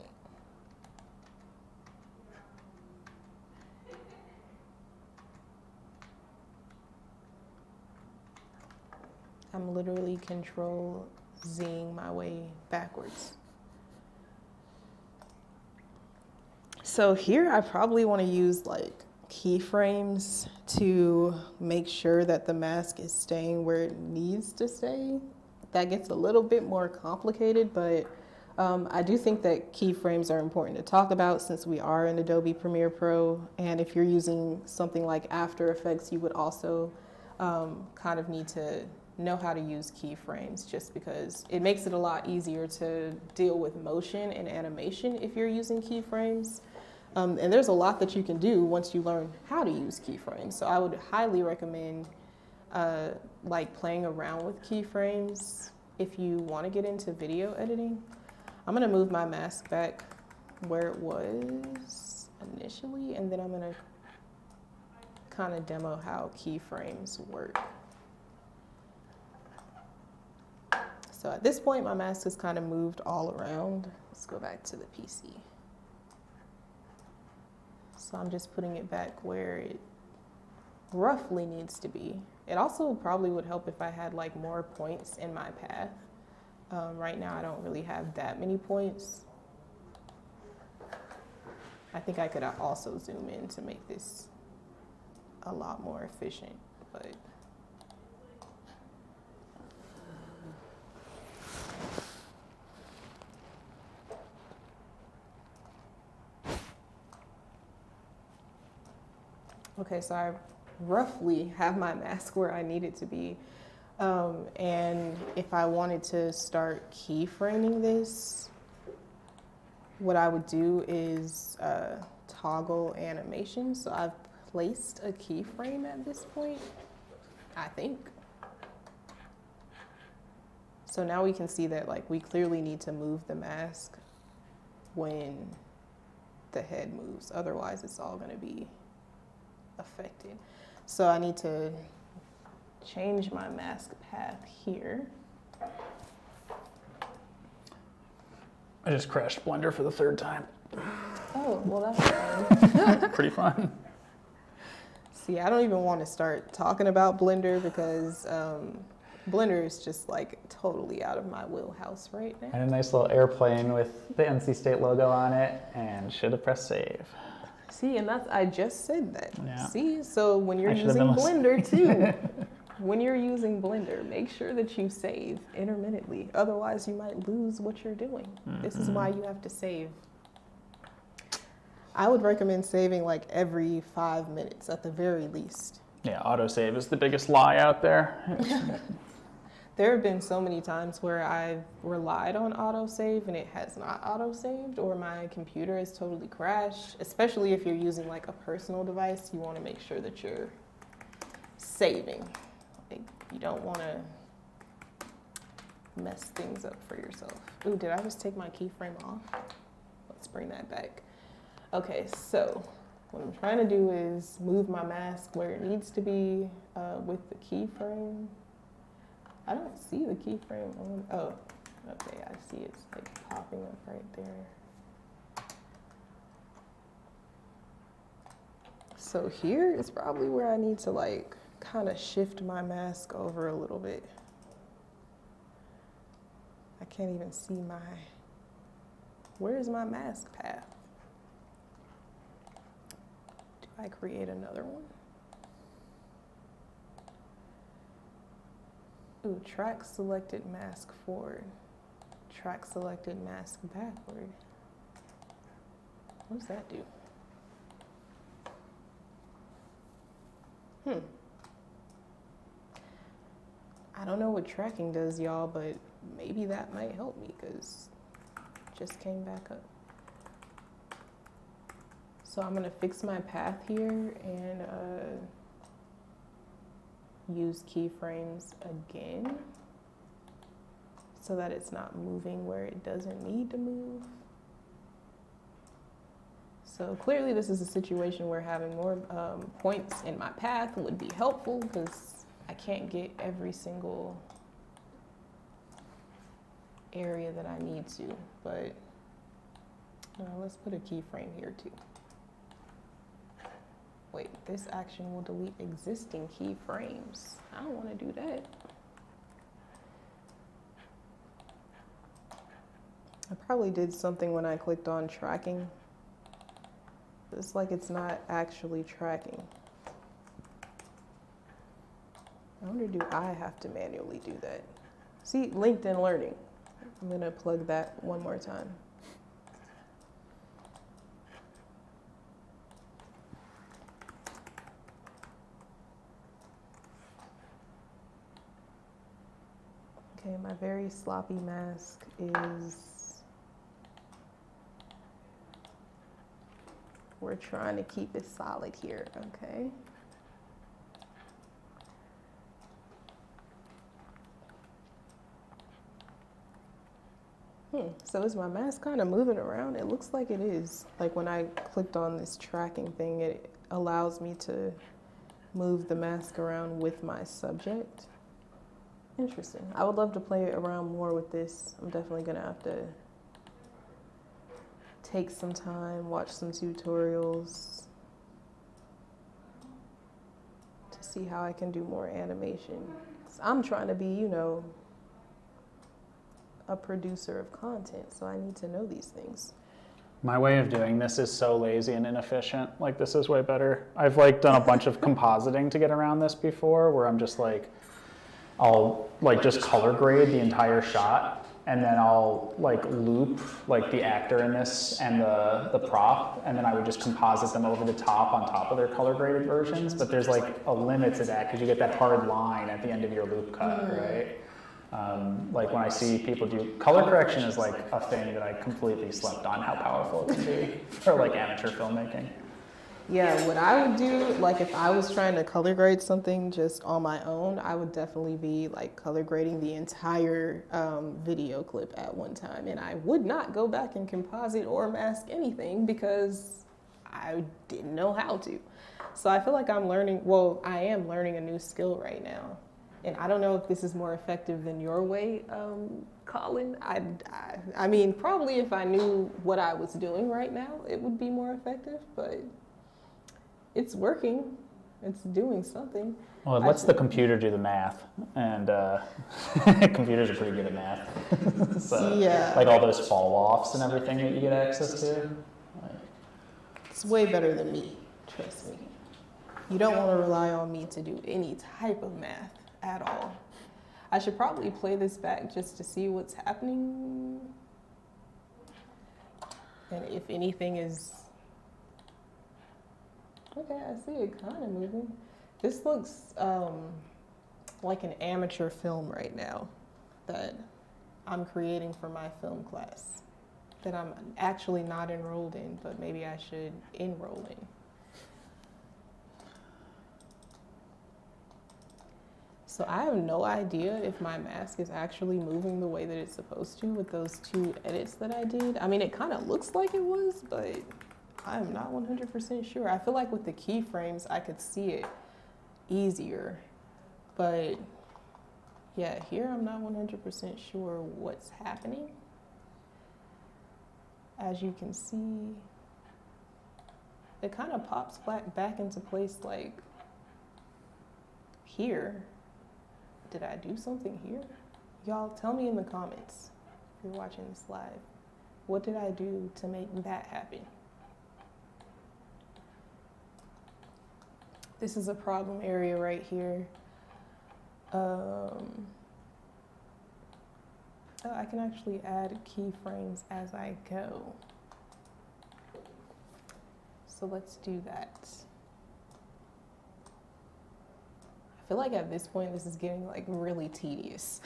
I'm literally Control-Zing my way backwards. So here I probably want to use like keyframes to make sure that the mask is staying where it needs to stay. That gets a little bit more complicated, but I do think that keyframes are important to talk about since we are in Adobe Premiere Pro. And if you're using something like After Effects, you would also kind of need to know how to use keyframes, just because it makes it a lot easier to deal with motion and animation if you're using keyframes. And there's a lot that you can do once you learn how to use keyframes. So I would highly recommend like playing around with keyframes if you want to get into video editing. I'm gonna move my mask back where it was initially, and then I'm gonna kind of demo how keyframes work. So at this point, my mask is kind of moved all around. Let's go back to the PC. So I'm just putting it back where it roughly needs to be. It also probably would help if I had like more points in my path. Right now I don't really have that many points. I think I could also zoom in to make this a lot more efficient, but okay, so I roughly have my mask where I need it to be. And if I wanted to start keyframing this, what I would do is toggle animation. So I've placed a keyframe at this point, I think. So now we can see that like we clearly need to move the mask when the head moves. Otherwise it's all gonna be affected. So I need to change my mask path here. I just crashed Blender for the 3rd time. Oh, well that's fun. Pretty fun. See, I don't even want to start talking about Blender because Blender is just like totally out of my wheelhouse right now. And a nice little airplane with the NC State logo on it, and should have pressed save. See, and I just said that. Yeah. See, so when you're using Blender too, when you're using Blender, make sure that you save intermittently. Otherwise, you might lose what you're doing. Mm-hmm. This is why you have to save. I would recommend saving like every 5 minutes at the very least. Yeah, autosave is the biggest lie out there. There have been so many times where I've relied on autosave and it has not autosaved, or my computer has totally crashed. Especially if you're using like a personal device, you want to make sure that you're saving. Like, you don't want to mess things up for yourself. Ooh, did I just take my keyframe off? Let's bring that back. Okay, so what I'm trying to do is move my mask where it needs to be with the keyframe. I don't see the keyframe on. Oh, okay, I see it's like popping up right there. So here is probably where I need to like kind of shift my mask over a little bit. I can't even see where's my mask path? Do I create another one? Ooh, track selected mask forward. Track selected mask backward. What does that do? I don't know what tracking does, y'all, but maybe that might help me because it just came back up. So I'm gonna fix my path here and use keyframes again so that it's not moving where it doesn't need to move. So clearly this is a situation where having more points in my path would be helpful because I can't get every single area that I need to, but let's put a keyframe here too. Wait, this action will delete existing keyframes. I don't want to do that. I probably did something when I clicked on tracking. It's like it's not actually tracking. I wonder, do I have to manually do that? See, LinkedIn Learning. I'm gonna plug that one more time. Okay, my very sloppy mask is, we're trying to keep it solid here, okay? So is my mask kind of moving around? It looks like it is. Like when I clicked on this tracking thing, it allows me to move the mask around with my subject. Interesting. I would love to play around more with this. I'm definitely gonna have to take some time, watch some tutorials to see how I can do more animation. 'Cause I'm trying to be, you know, a producer of content, so I need to know these things. My way of doing this is so lazy and inefficient. Like, this is way better. I've like done a bunch of compositing to get around this before, where I'm just like, I'll like just color grade the entire shot, and then I'll like loop like the actor in this and the prop, and then I would just composite them over the top on top of their color graded versions. But there's like a limit to that because you get that hard line at the end of your loop cut, right? Like when I see people do color correction is like a thing that I completely slept on how powerful it can be for like amateur filmmaking. Yeah, what I would do, like if I was trying to color grade something just on my own, I would definitely be like color grading the entire video clip at one time. And I would not go back and composite or mask anything because I didn't know how to. So I feel like I'm learning, well, I am learning a new skill right now. And I don't know if this is more effective than your way, Colin. I mean, probably if I knew what I was doing right now, it would be more effective, but it's working. It's doing something. Well, it lets the computer do the math, and computers are pretty good at math. So, yeah. Like all those fall-offs and everything that you get access to. It's way better than me, trust me. You don't want to rely on me to do any type of math at all. I should probably play this back just to see what's happening. And if anything is... Okay, I see it kind of moving. This looks like an amateur film right now that I'm creating for my film class that I'm actually not enrolled in, but maybe I should enroll in. So I have no idea if my mask is actually moving the way that it's supposed to with those 2 edits that I did. I mean, it kind of looks like it was, but I'm not 100% sure. I feel like with the keyframes, I could see it easier. But yeah, here I'm not 100% sure what's happening. As you can see, it kind of pops back into place like here. Did I do something here? Y'all tell me in the comments if you're watching this live. What did I do to make that happen? This is a problem area right here. Oh, I can actually add keyframes as I go. So let's do that. I feel like at this point, this is getting like really tedious,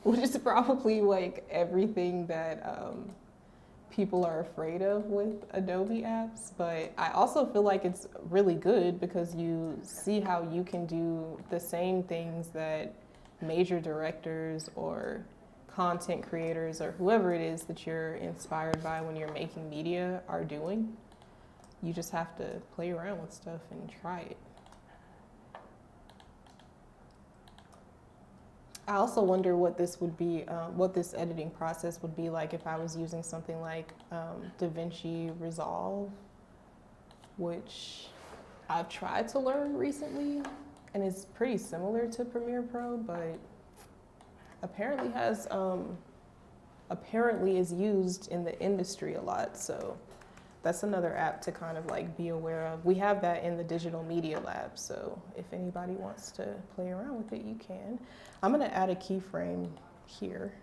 which is probably like everything that people are afraid of with Adobe apps. But I also feel like it's really good because you see how you can do the same things that major directors or content creators or whoever it is that you're inspired by when you're making media are doing. You just have to play around with stuff and try it. I also wonder what this would be, what this editing process would be like if I was using something like DaVinci Resolve, which I've tried to learn recently, and it's pretty similar to Premiere Pro, but apparently is used in the industry a lot. So that's another app to kind of like be aware of. We have that in the digital media lab, so if anybody wants to play around with it, you can. I'm gonna add a keyframe here.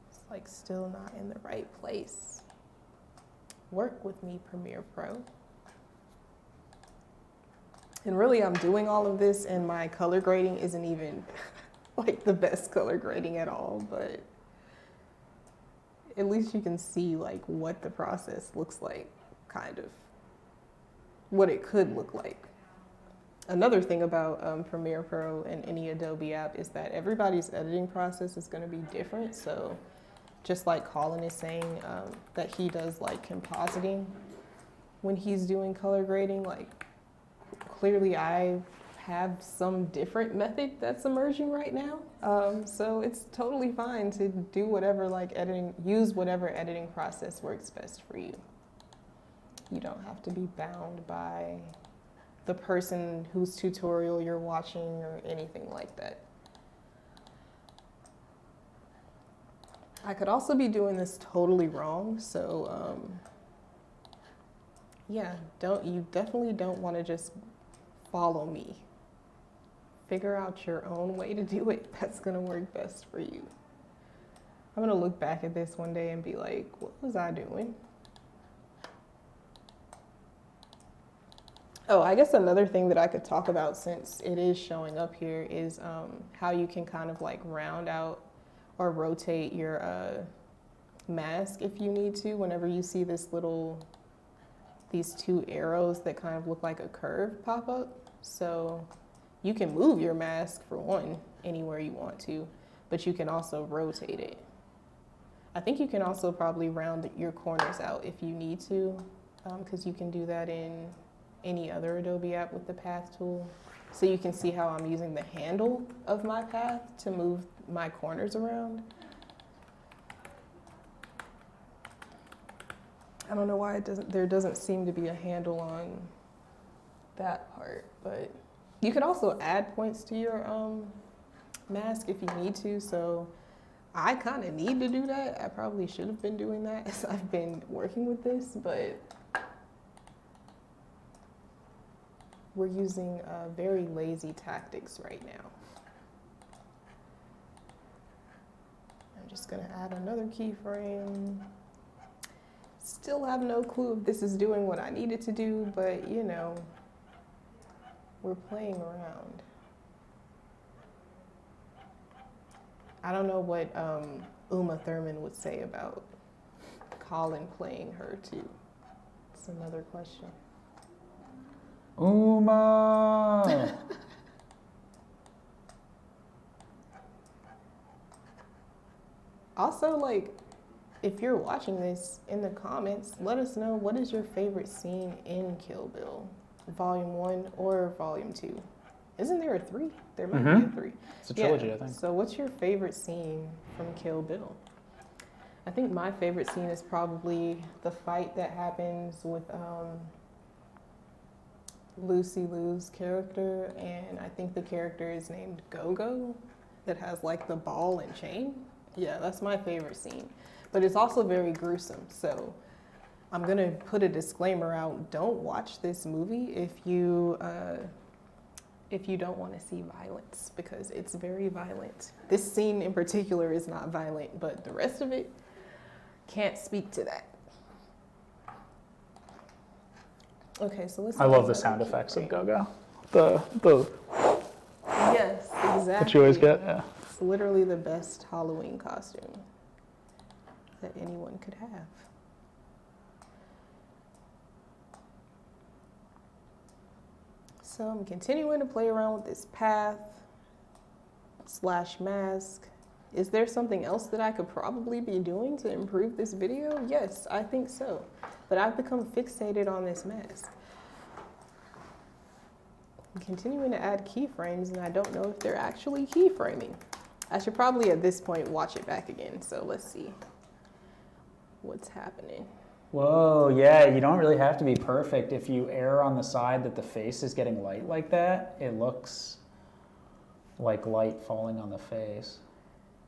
It's like still not in the right place. Work with me, Premiere Pro. And really, I'm doing all of this and my color grading isn't even like the best color grading at all, but at least you can see like what the process looks like, kind of what it could look like. Another thing about Premiere Pro and any Adobe app is that everybody's editing process is going to be different. So just like Colin is saying that he does like compositing when he's doing color grading, like clearly I have some different method that's emerging right now. So it's totally fine to do whatever like editing, use whatever editing process works best for you. You don't have to be bound by the person whose tutorial you're watching or anything like that. I could also be doing this totally wrong, so yeah, you definitely don't want to just follow me. Figure out your own way to do it. That's gonna work best for you. I'm gonna look back at this one day and be like, what was I doing? Oh, I guess another thing that I could talk about, since it is showing up here, is how you can kind of like round out or rotate your mask if you need to, whenever you see these two arrows that kind of look like a curve pop up. So you can move your mask for one anywhere you want to, but you can also rotate it. I think you can also probably round your corners out if you need to, because you can do that in any other Adobe app with the path tool. So you can see how I'm using the handle of my path to move my corners around. I don't know why there doesn't seem to be a handle on that part, but you can also add points to your mask if you need to. So I kind of need to do that. I probably should have been doing that as I've been working with this, but we're using very lazy tactics right now. I'm just gonna add another keyframe. Still have no clue if this is doing what I need it to do, but you know, we're playing around. I don't know what Uma Thurman would say about Colin playing her too. It's another question. Uma! Also, like, if you're watching this, in the comments, let us know what is your favorite scene in Kill Bill, Volume 1 or Volume 2. Isn't there a 3? There might be a 3. It's a trilogy, I think. So what's your favorite scene from Kill Bill? I think my favorite scene is probably the fight that happens with Lucy Liu's character, and I think the character is named Go-Go, that has like the ball and chain. Yeah, that's my favorite scene. But it's also very gruesome, so I'm gonna put a disclaimer out. Don't watch this movie if you don't want to see violence, because it's very violent. This scene in particular is not violent, but the rest of it can't speak to that. Okay, so let's. I love the sound effects of Go-Go. The Yes, exactly. that you always get, yeah. It's literally the best Halloween costume that anyone could have. So I'm continuing to play around with this path / mask. Is there something else that I could probably be doing to improve this video? Yes, I think so. But I've become fixated on this mask. I'm continuing to add keyframes and I don't know if they're actually keyframing. I should probably at this point watch it back again. So let's see what's happening. Whoa, yeah, you don't really have to be perfect. If you err on the side that the face is getting light like that, it looks like light falling on the face.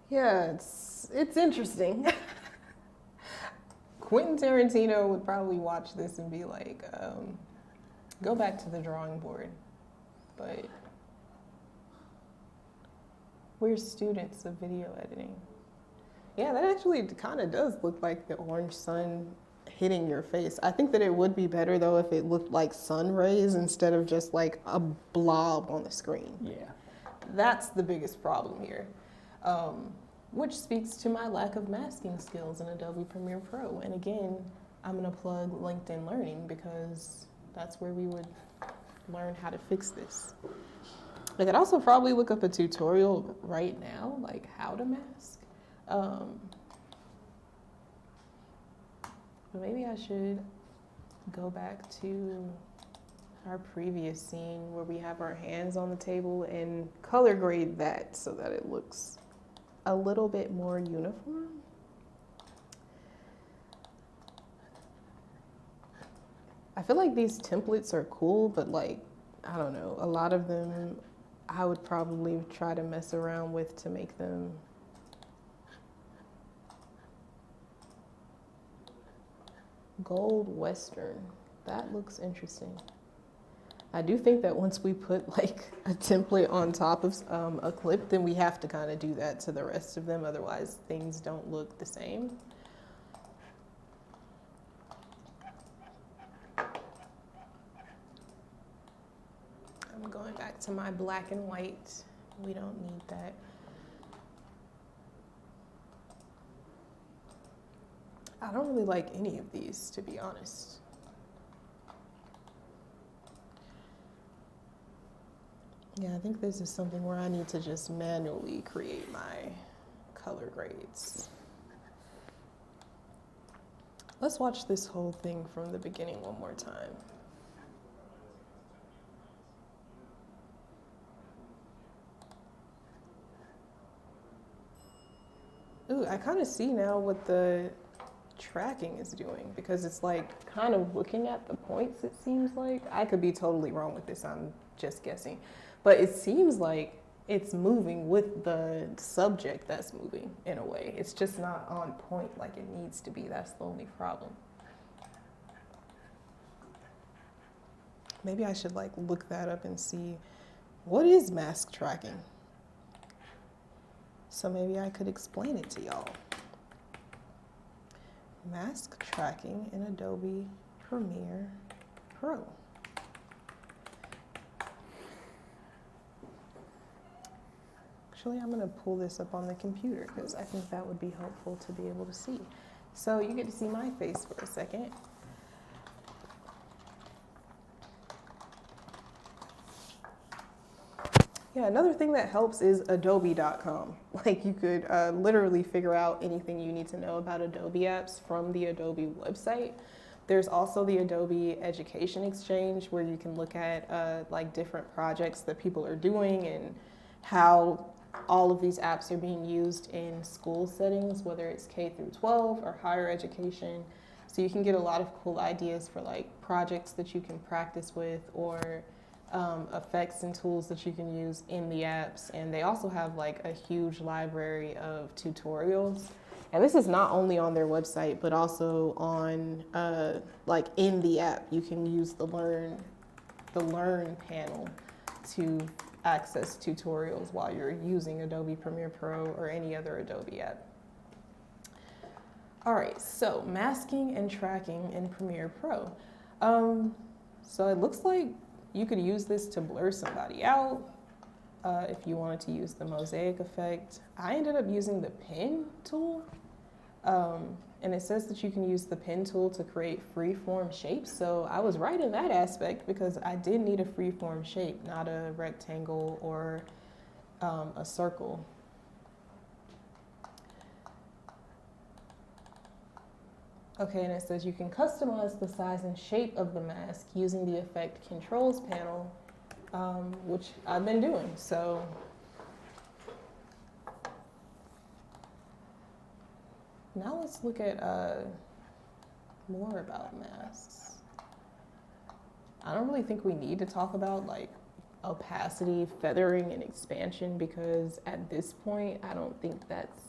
Yeah, it's interesting. Quentin Tarantino would probably watch this and be like, go back to the drawing board. But we're students of video editing. Yeah, that actually kind of does look like the orange sun hitting your face. I think that it would be better though if it looked like sun rays instead of just like a blob on the screen. Yeah. That's the biggest problem here, which speaks to my lack of masking skills in Adobe Premiere Pro. And again, I'm gonna plug LinkedIn Learning because that's where we would learn how to fix this. I could also probably look up a tutorial right now, like how to mask. But maybe I should go back to our previous scene where we have our hands on the table and color grade that so that it looks a little bit more uniform. I feel like these templates are cool, but like, I don't know, a lot of them I would probably try to mess around with to make them gold western. That looks interesting. I do think that once we put like a template on top of a clip, then we have to kind of do that to the rest of them. Otherwise, things don't look the same. I'm going back to my black and white. We don't need that. I don't really like any of these, to be honest. Yeah, I think this is something where I need to just manually create my color grades. Let's watch this whole thing from the beginning one more time. Ooh, I kind of see now what the tracking is doing because it's like kind of looking at the points, it seems like. I could be totally wrong with this, I'm just guessing. But it seems like it's moving with the subject that's moving in a way. It's just not on point like it needs to be. That's the only problem. Maybe I should like look that up and see what is mask tracking. So maybe I could explain it to y'all. Mask tracking in Adobe Premiere Pro. Actually, I'm gonna pull this up on the computer because I think that would be helpful to be able to see. So you get to see my face for a second. Yeah, another thing that helps is adobe.com. Like you could literally figure out anything you need to know about Adobe apps from the Adobe website. There's also the Adobe Education Exchange where you can look at like different projects that people are doing and how all of these apps are being used in school settings, whether it's K through 12 or higher education. So you can get a lot of cool ideas for like projects that you can practice with or effects and tools that you can use in the apps. And they also have like a huge library of tutorials. And this is not only on their website, but also on like in the app. You can use the Learn panel to access tutorials while you're using Adobe Premiere Pro or any other Adobe app. All right, so masking and tracking in Premiere Pro. So it looks like you could use this to blur somebody out if you wanted to use the mosaic effect. I ended up using the pen tool. And it says that you can use the pen tool to create freeform shapes. So I was right in that aspect because I did need a freeform shape, not a rectangle or a circle. Okay, and it says you can customize the size and shape of the mask using the effect controls panel, which I've been doing. So now let's look at more about masks. I don't really think we need to talk about like opacity, feathering, and expansion because at this point, I don't think that's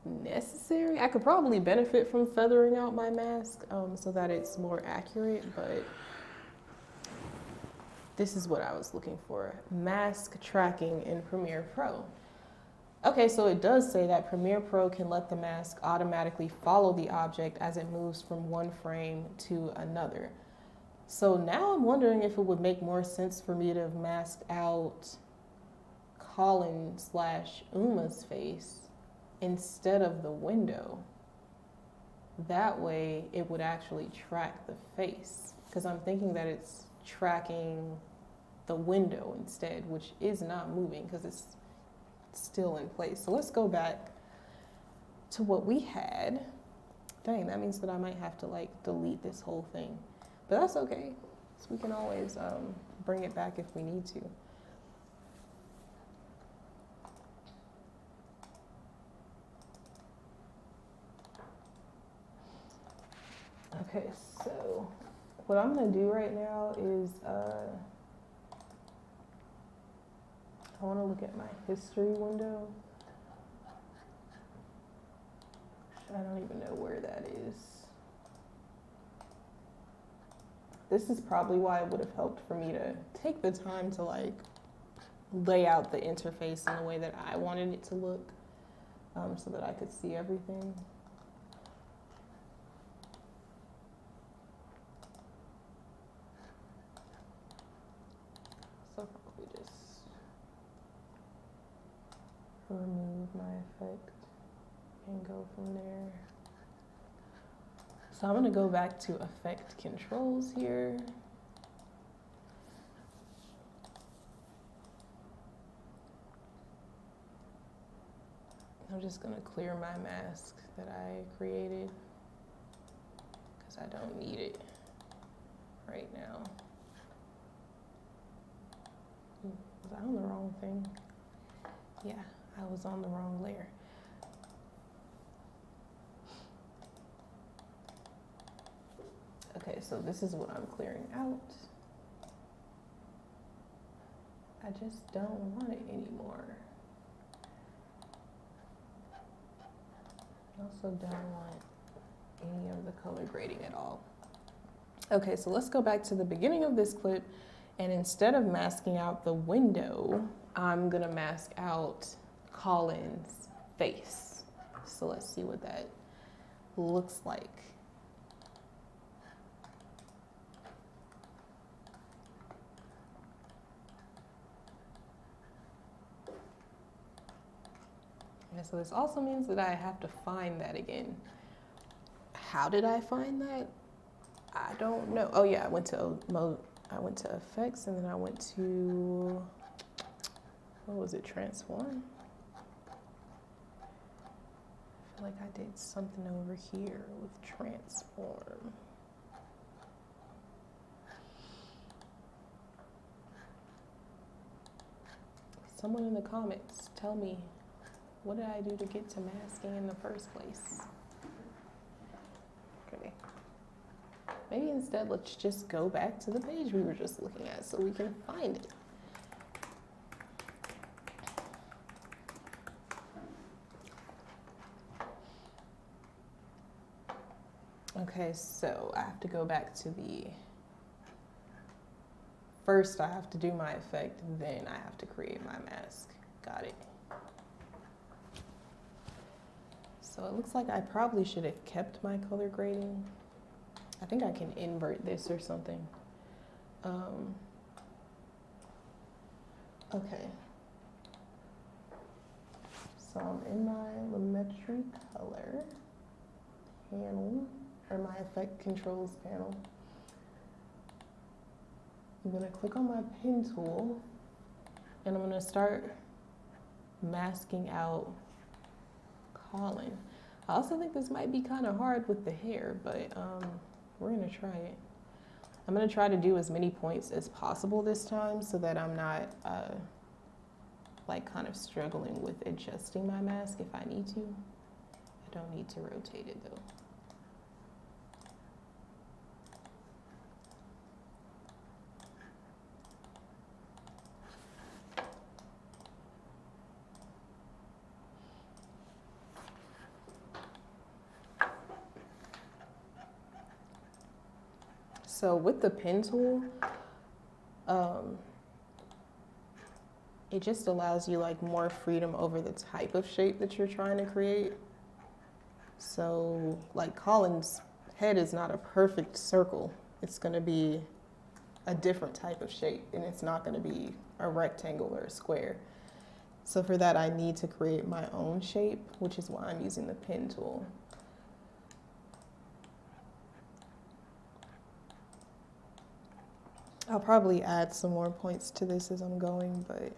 necessary. I could probably benefit from feathering out my mask so that it's more accurate, but this is what I was looking for. Mask tracking in Premiere Pro. Okay, so it does say that Premiere Pro can let the mask automatically follow the object as it moves from one frame to another. So now I'm wondering if it would make more sense for me to have masked out Colin/Uma's face instead of the window. That way it would actually track the face because I'm thinking that it's tracking the window instead, which is not moving because it's still in place. So let's go back to what we had. Dang, that means that I might have to like delete this whole thing, but that's okay. So we can always bring it back if we need to. Okay, so what I'm gonna do right now is I wanna look at my history window. I don't even know where that is. This is probably why it would have helped for me to take the time to like lay out the interface in the way that I wanted it to look so that I could see everything. So probably just remove my effect and go from there. So I'm gonna go back to effect controls here. I'm just gonna clear my mask that I created because I don't need it right now. Was I on the wrong thing? Yeah, I was on the wrong layer. Okay, so this is what I'm clearing out. I just don't want it anymore. I also don't want any of the color grading at all. Okay, so let's go back to the beginning of this clip, and instead of masking out the window, I'm gonna mask out Colin's face. So let's see what that looks like. And so this also means that I have to find that again. How did I find that? I don't know. Oh yeah, I went to effects and then I went to, what was it, transform? I feel like I did something over here with transform. Someone in the comments, tell me, what did I do to get to masking in the first place? Okay. Maybe instead, let's just go back to the page we were just looking at so we can find it. Okay, so I have to go back to first I have to do my effect, then I have to create my mask. Got it. So it looks like I probably should have kept my color grading. I think I can invert this or something. Okay. So I'm in my Lumetri color panel, or my effect controls panel. I'm gonna click on my pen tool and I'm gonna start masking out Colin. I also think this might be kind of hard with the hair, but we're gonna try it. I'm gonna try to do as many points as possible this time so that I'm not like kind of struggling with adjusting my mask if I need to. I don't need to rotate it though. So with the pen tool, it just allows you like more freedom over the type of shape that you're trying to create. So like Colin's head is not a perfect circle. It's gonna be a different type of shape, and it's not gonna be a rectangle or a square. So for that, I need to create my own shape, which is why I'm using the pen tool. I'll probably add some more points to this as I'm going, but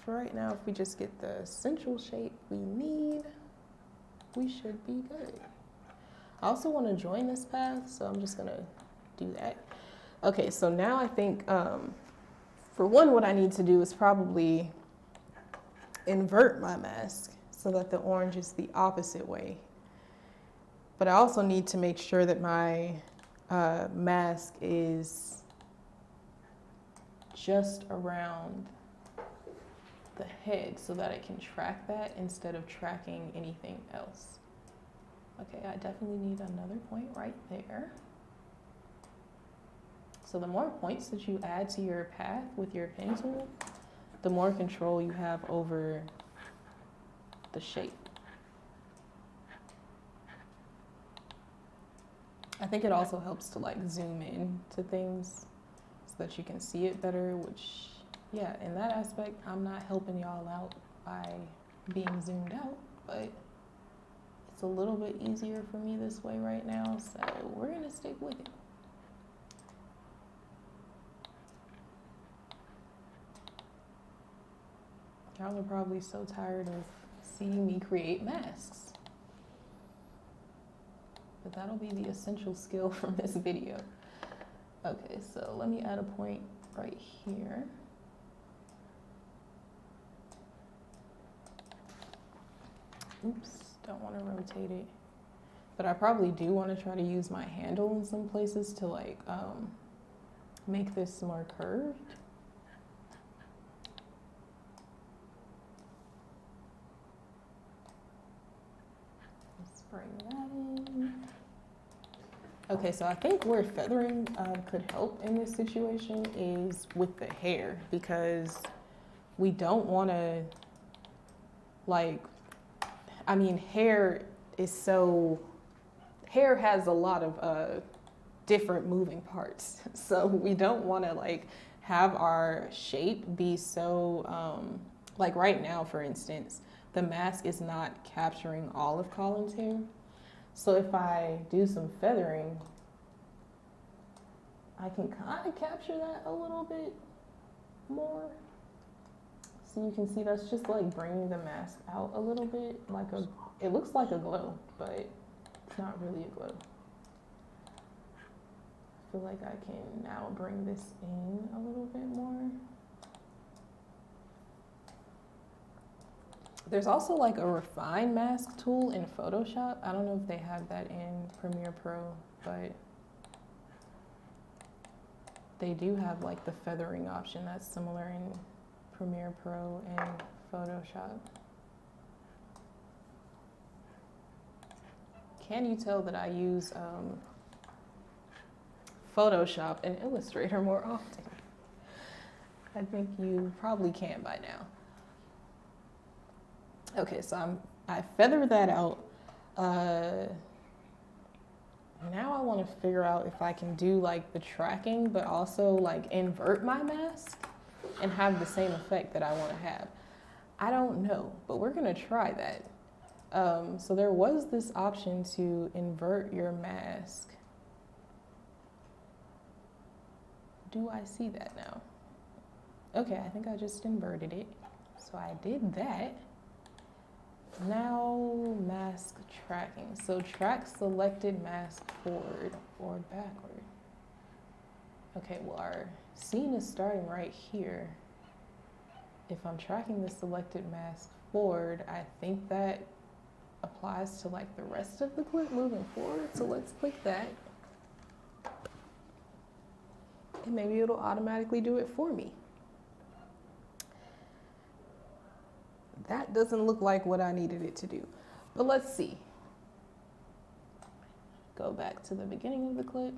for right now, if we just get the central shape we need, we should be good. I also want to join this path, so I'm just gonna do that. Okay, so now I think, for one, what I need to do is probably invert my mask so that the orange is the opposite way. But I also need to make sure that my mask is just around the head so that I can track that instead of tracking anything else. Okay, I definitely need another point right there. So the more points that you add to your path with your pen tool, the more control you have over the shape. I think it also helps to like zoom in to things so that you can see it better, which, yeah, in that aspect, I'm not helping y'all out by being zoomed out, but it's a little bit easier for me this way right now, so we're gonna stick with it. Y'all are probably so tired of seeing me create masks. But that'll be the essential skill from this video. Okay, so let me add a point right here. Oops, don't want to rotate it. But I probably do want to try to use my handle in some places to like make this more curved. Let's bring that in. Okay, so I think where feathering could help in this situation is with the hair, because we don't want to, like, I mean, hair has a lot of different moving parts. So we don't want to like have our shape be so, like right now, for instance, the mask is not capturing all of Colin's hair. So if I do some feathering, I can kind of capture that a little bit more. So you can see that's just like bringing the mask out a little bit, it looks like a glow, but it's not really a glow. I feel like I can now bring this in a little bit more. There's also like a refine mask tool in Photoshop. I don't know if they have that in Premiere Pro, but they do have like the feathering option that's similar in Premiere Pro and Photoshop. Can you tell that I use Photoshop and Illustrator more often? I think you probably can by now. Okay, so I feathered that out. Now I want to figure out if I can do like the tracking, but also like invert my mask and have the same effect that I want to have. I don't know, but we're gonna try that. So there was this option to invert your mask. Do I see that now? Okay, I think I just inverted it. So I did that. Now mask tracking. So track selected mask forward or backward. Okay, well our scene is starting right here. If I'm tracking the selected mask forward, I think that applies to like the rest of the clip moving forward. So let's click that. And maybe it'll automatically do it for me. That doesn't look like what I needed it to do, but let's see. Go back to the beginning of the clip.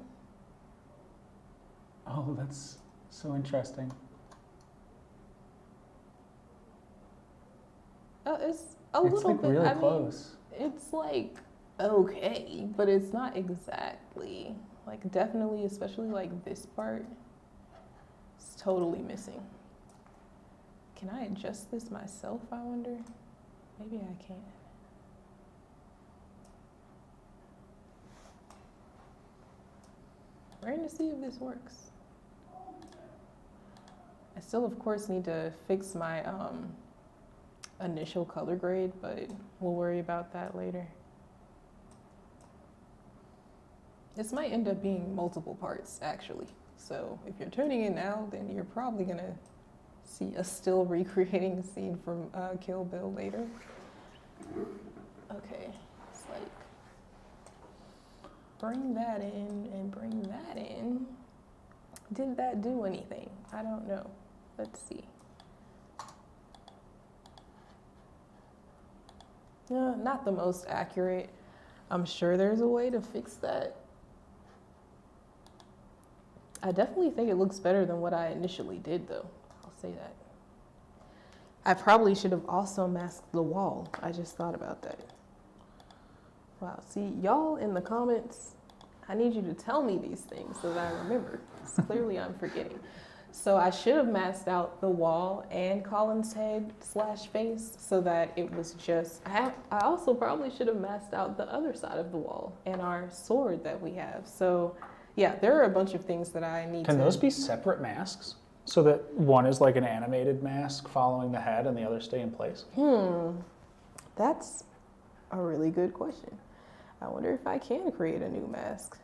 Oh, that's so interesting. Oh, it's a It's little like bit, really I mean, close. it's like okay, but it's not exactly. Like definitely, especially like this part, it's totally missing. Can I adjust this myself, I wonder? Maybe I can't. Waiting to see if this works. I still, of course, need to fix my initial color grade, but we'll worry about that later. This might end up being multiple parts, actually. So if you're tuning in now, then you're probably gonna see us still recreating a scene from Kill Bill later. Okay, it's like bring that in and bring that in. Did that do anything? I don't know. Let's see. Not the most accurate. I'm sure there's a way to fix that. I definitely think it looks better than what I initially did, though. I'll say that. I probably should have also masked the wall. I just thought about that. Wow, see, y'all in the comments, I need you to tell me these things so that I remember. Because clearly I'm forgetting. So I should have masked out the wall and Colin's head / face so that it was just, I also probably should have masked out the other side of the wall and our sword that we have. So yeah, there are a bunch of things that I need to. Can those be separate masks? So that one is like an animated mask following the head and the others stay in place? That's a really good question. I wonder if I can create a new mask.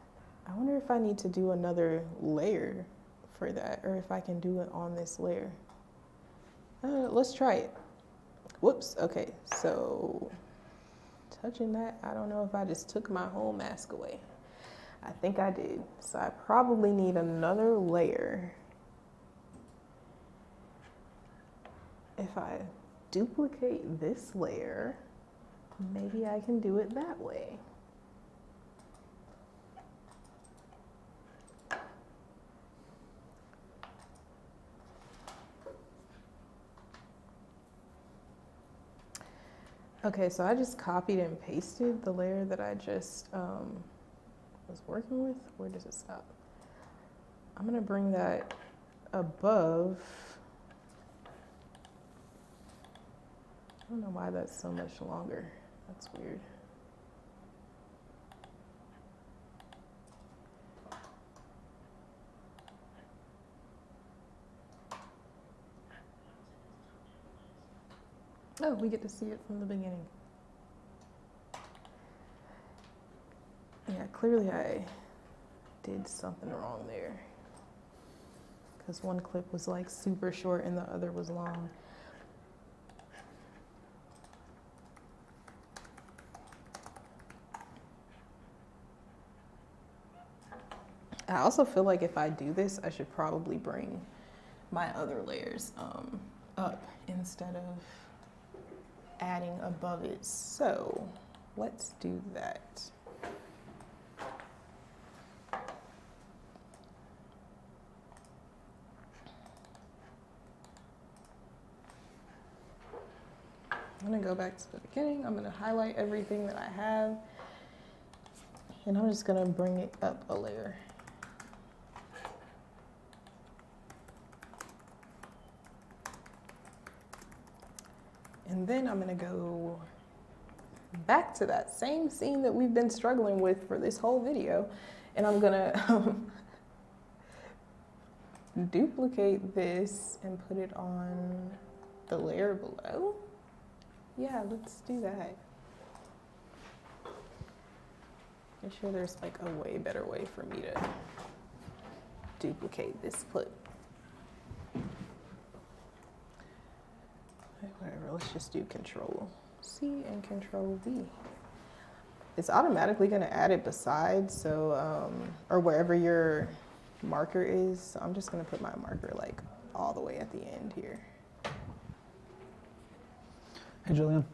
I wonder if I need to do another layer for that, or if I can do it on this layer. Let's try it. Whoops, okay, so touching that, I don't know if I just took my whole mask away. I think I did. So I probably need another layer. If I duplicate this layer, maybe I can do it that way. Okay, so I just copied and pasted the layer that I just was working with. Where does it stop? I'm gonna bring that above. I don't know why that's so much longer. That's weird. Oh, we get to see it from the beginning. Yeah, clearly I did something wrong there. Because one clip was like super short and the other was long. I also feel like if I do this, I should probably bring my other layers up instead of adding above it. So let's do that. I'm gonna go back to the beginning. I'm gonna highlight everything that I have, and I'm just gonna bring it up a layer. And then I'm gonna go back to that same scene that we've been struggling with for this whole video, and I'm gonna duplicate this and put it on the layer below. Yeah, let's do that. I'm sure there's like a way better way for me to duplicate this clip. Whatever, let's just do Control C and Control V. It's automatically gonna add it beside, so, or wherever your marker is. So I'm just gonna put my marker like all the way at the end here. Hey, Julian.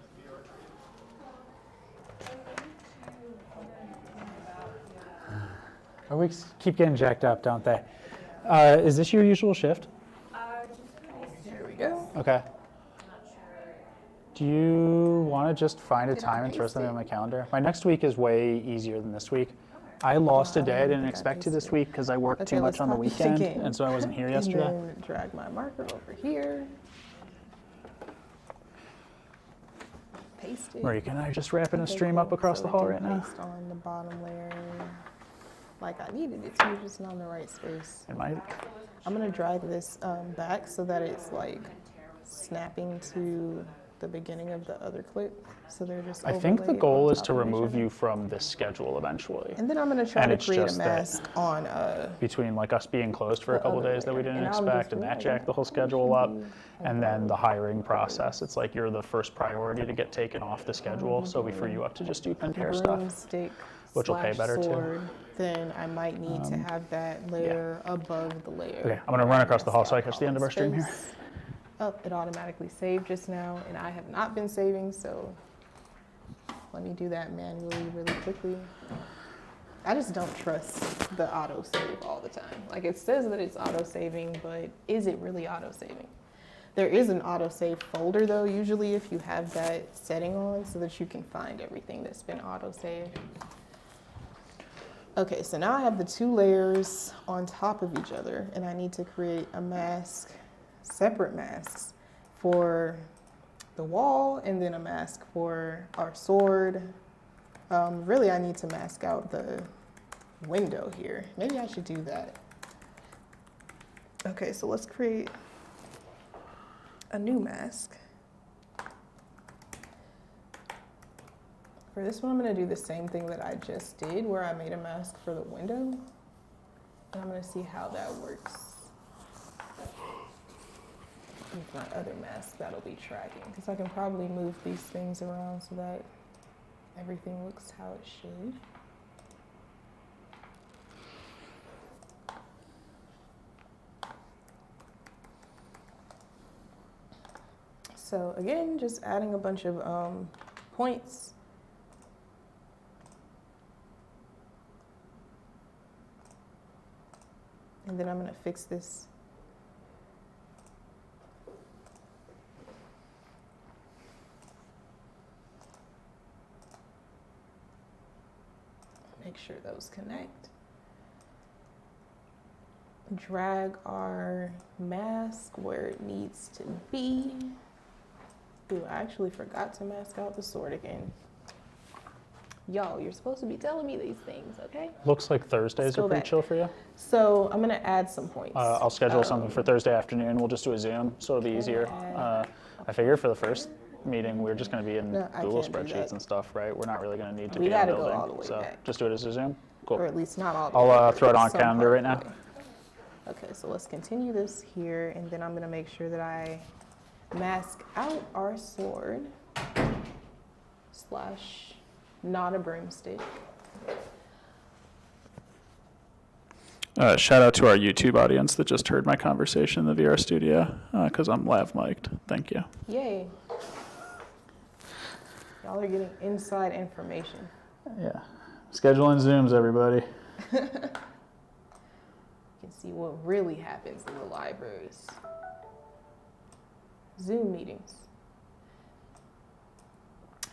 Our weeks keep getting jacked up, don't they? Is this your usual shift? There we go. Okay. Do you want to just find a Did I time and throw paste something it? on my calendar? My next week is way easier than this week. I lost a I day. I don't didn't think I expect to pasted this it. week because I worked Okay, too let's much on the copy it weekend, again. and so I wasn't here yesterday. And then drag my marker over here. Paste it. Maurika and I are just wrapping a Okay, stream up cool. across So the it hall did right now. paste on the bottom layer like I needed it to, just not in the right space. It might. I'm gonna drag this back so that it's like snapping to the beginning of the other clip. So they're just I think the overlaid goal on is top to of each remove other. you from this schedule eventually. And then I'm gonna try And to it's create a just that mask on between like us being closed for a the couple other days that we layer. didn't And I'll expect, just and that drag jacked it. the whole It should schedule up. be And then the above. hiring process, it's like you're the first priority to get taken off the schedule, so we free you up to just do Pentair stuff. Broomstick which will pay slash better, too. sword, then I might need to have that layer above the layer. Okay, I'm gonna run across the hall so I catch the end of our stream here. Oh, it automatically saved just now, and I have not been saving, so let me do that manually really quickly. I just don't trust the auto save all the time. Like it says that it's auto saving, but is it really auto saving? There is an auto save folder though, usually if you have that setting on so that you can find everything that's been auto saved. Okay, so now I have the two layers on top of each other, and I need to create a mask, separate masks for the wall and then a mask for our sword. Really, I need to mask out the window here. Maybe I should do that. Okay, so let's create a new mask. For this one, I'm gonna do the same thing that I just did, where I made a mask for the window. And I'm gonna see how that works. With my other mask, that'll be tracking. Because I can probably move these things around so that everything looks how it should. So again, just adding a bunch of points. And then I'm gonna fix this. Make sure those connect. Drag our mask where it needs to be. Ooh, I actually forgot to mask out the sword again. Y'all, you're supposed to be telling me these things, okay? Looks like Thursdays Let's go are pretty back. chill for you. So I'm gonna add some points. I'll schedule something for Thursday afternoon. We'll just do a Zoom, so it'll be easier. I figure for the first meeting, we're just going to be in No, I Google can't do spreadsheets that. and stuff, right? We're not really going to need to We be in the gotta go building. all the way So back. just do it as a Zoom. Cool. Or at least not all the I'll way, throw it but on some calendar part right of now. the way. Okay, so let's continue this here, and then I'm gonna make sure that I mask out our sword slash not a broomstick. Shout out to our YouTube audience that just heard my conversation in the VR studio, because I'm lav mic'd. Thank you. Yay. Y'all are getting inside information. Yeah. Scheduling Zooms, everybody. You can see what really happens in the libraries. Zoom meetings.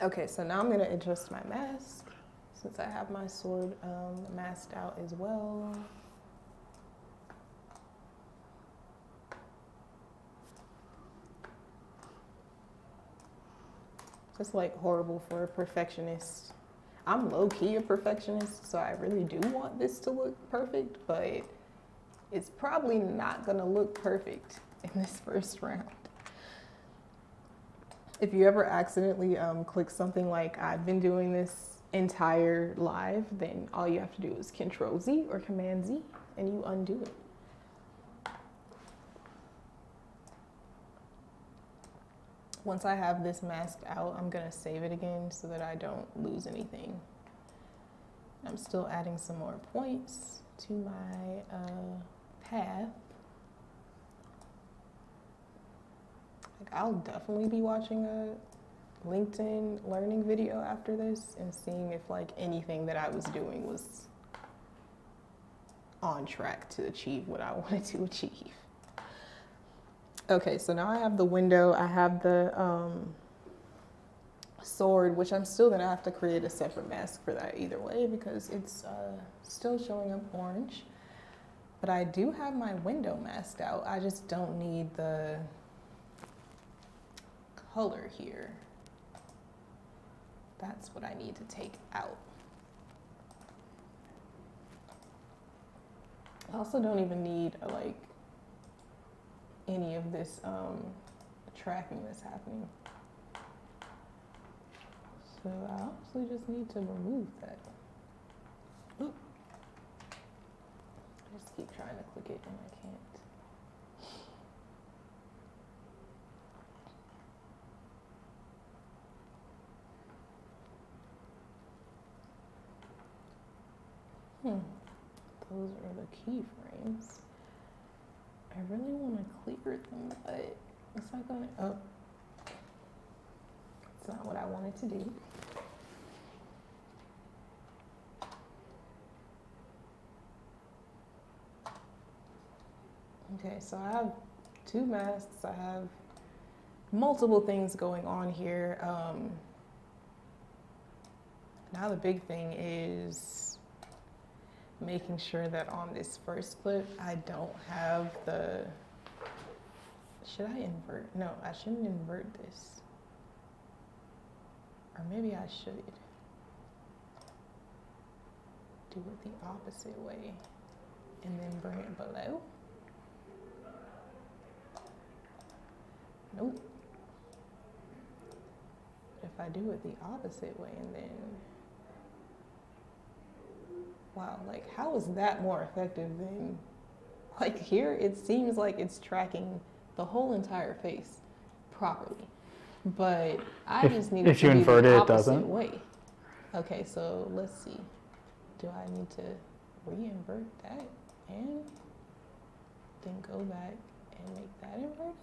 Okay, so now I'm gonna adjust my mask since I have my sword masked out as well. It's like horrible for a perfectionist. I'm low-key a perfectionist, so I really do want this to look perfect, but it's probably not gonna look perfect in this first round. If you ever accidentally click something like I've been doing this entire live, then all you have to do is Control Z or Command Z and you undo it. Once I have this masked out, I'm gonna save it again so that I don't lose anything. I'm still adding some more points to my path. Like, I'll definitely be watching a LinkedIn learning video after this and seeing if like anything that I was doing was on track to achieve what I wanted to achieve. Okay, so now I have the window, I have the sword, which I'm still gonna have to create a separate mask for that either way because it's still showing up orange. But I do have my window masked out. I just don't need the color here. That's what I need to take out. I also don't even need like any of this tracking that's happening. So I honestly just need to remove that. Oop. I just keep trying to click it and I can't. Those are the keyframes. I really want to clear them, but it's not gonna, oh. It's not what I wanted to do. Okay, so I have two masks. I have multiple things going on here. Now the big thing is making sure that on this first clip, I don't have the, should I invert? No, I shouldn't invert this. Or maybe I should do it the opposite way and then bring it below. Nope. If I do it the opposite way and then, wow, like how is that more effective than, like here it seems like it's tracking the whole entire face properly. But I just need if to you do invert the it, it opposite doesn't. way. Okay, so let's see. Do I need to re-invert that and then go back and make that invert?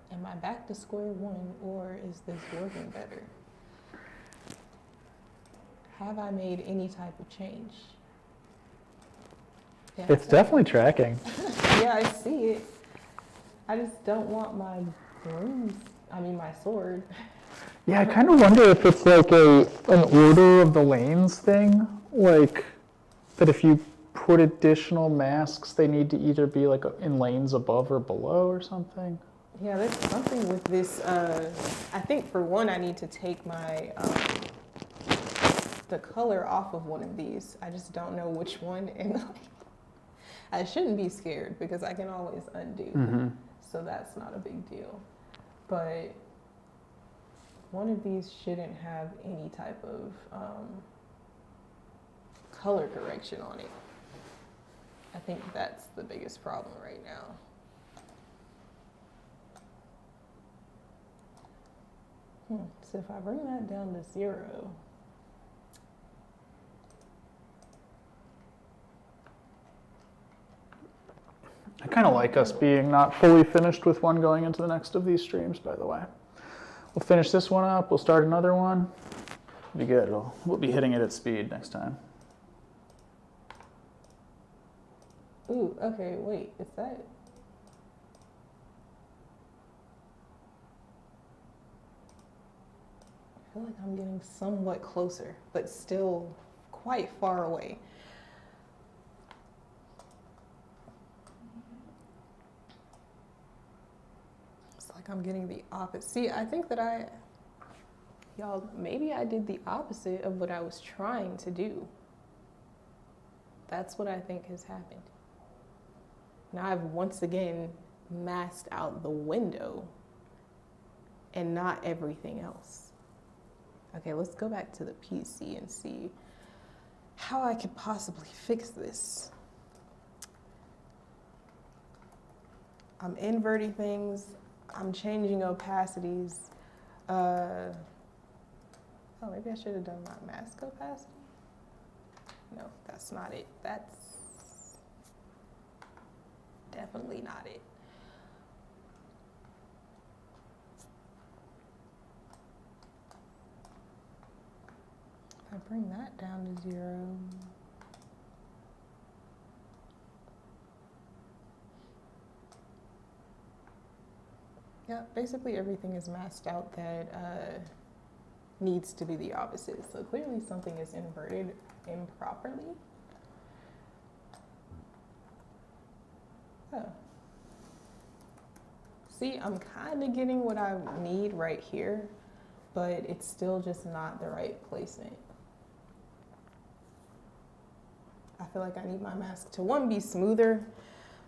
Am I back to square one, or is this working better? Have I made any type of change? Yeah, It's definitely tracking. yeah, I see it. I just don't want my my sword. Yeah, I kind of wonder if it's like an order of the lanes thing, like that if you put additional masks, they need to either be like in lanes above or below or something. Yeah, there's something with this. I think for one, I need to take my the color off of one of these. I just don't know which one, and like, I shouldn't be scared because I can always undo. Mm-hmm. So that's not a big deal. But one of these shouldn't have any type of color correction on it. I think that's the biggest problem right now. So if I bring that down to 0, I kind of like us being not fully finished with one going into the next of these streams, by the way. We'll finish this one up, we'll start another one. It'll be good, we'll be hitting it at speed next time. ooh, okay, wait, is that? I feel like I'm getting somewhat closer, but still quite far away. It's like I'm getting the opposite. See, I think that y'all, maybe I did the opposite of what I was trying to do. That's what I think has happened. Now I've once again masked out the window and not everything else. Okay, let's go back to the PC and see how I could possibly fix this. I'm inverting things. I'm changing opacities. Oh, maybe I should have done my mask opacity. No, that's not it. That's definitely not it. If I bring that down to 0. Yeah, basically everything is masked out that needs to be the opposite. So clearly something is inverted improperly. Oh. See, I'm kind of getting what I need right here, but it's still just not the right placement. I feel like I need my mask to, one, be smoother.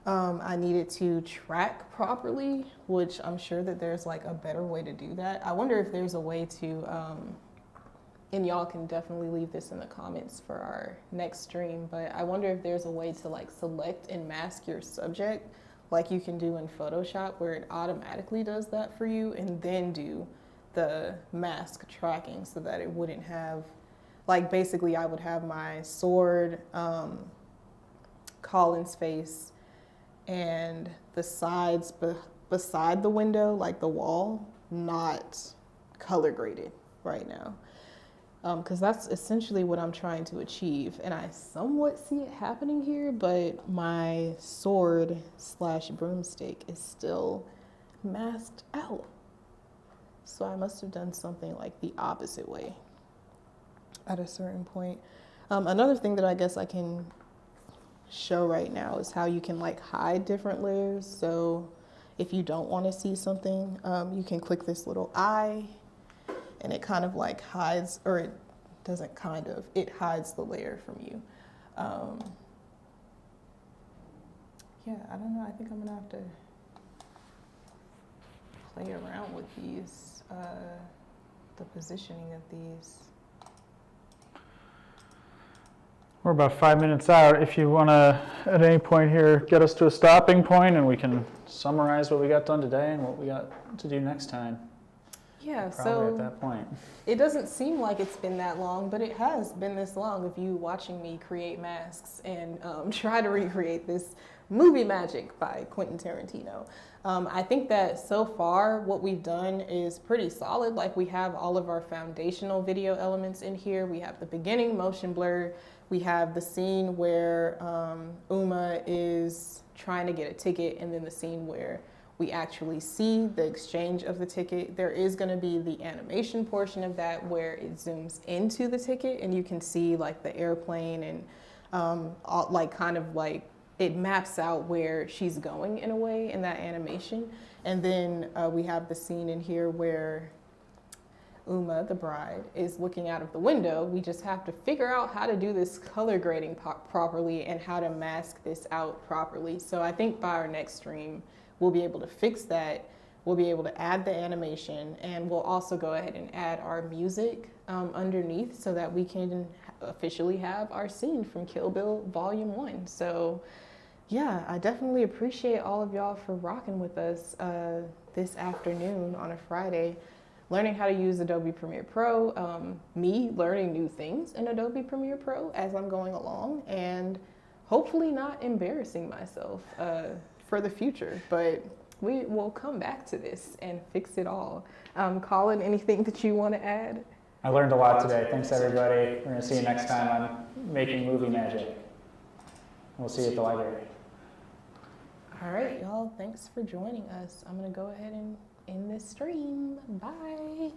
I need it to track properly, which I'm sure that there's like a better way to do that. I wonder if there's a way to, and y'all can definitely leave this in the comments for our next stream, but I wonder if there's a way to like select and mask your subject like you can do in Photoshop, where it automatically does that for you, and then do the mask tracking so that it wouldn't have, like basically I would have my sword, Colin's face, and the sides beside the window, like the wall, not color graded right now. Because that's essentially what I'm trying to achieve. And I somewhat see it happening here, but my sword / broomstick is still masked out. So I must have done something like the opposite way at a certain point. Another thing that I guess I can show right now is how you can like hide different layers. So if you don't want to see something, you can click this little eye, and it kind of like hides, or it doesn't kind of, it hides the layer from you. Yeah, I don't know. I think I'm gonna have to play around with these, the positioning of these. We're about 5 minutes out. If you want to, at any point here, get us to a stopping point and we can summarize what we got done today and what we got to do next time. Yeah, Probably so at that point. it doesn't seem like it's been that long, but it has been this long of you watching me create masks and try to recreate this movie magic by Quentin Tarantino. I think that so far what we've done is pretty solid. Like, we have all of our foundational video elements in here. We have the beginning motion blur. We have the scene where Uma is trying to get a ticket, and then the scene where we actually see the exchange of the ticket. There is going to be the animation portion of that where it zooms into the ticket and you can see like the airplane and like kind of like it maps out where she's going in a way in that animation. And then we have the scene in here where Uma, the bride, is looking out of the window. We just have to figure out how to do this color grading properly and how to mask this out properly. So I think by our next stream, we'll be able to fix that. We'll be able to add the animation, and we'll also go ahead and add our music underneath so that we can officially have our scene from Kill Bill Volume 1. So yeah, I definitely appreciate all of y'all for rocking with us this afternoon on a Friday, learning how to use Adobe Premiere Pro, me learning new things in Adobe Premiere Pro as I'm going along, and hopefully not embarrassing myself for the future, but we will come back to this and fix it all. Colin, anything that you want to add? I learned a lot today. Thanks, everybody. We're going to see you next time on Making Movie Magic. We'll see you at the library. All right, y'all. Thanks for joining us. I'm going to go ahead and end this stream. Bye.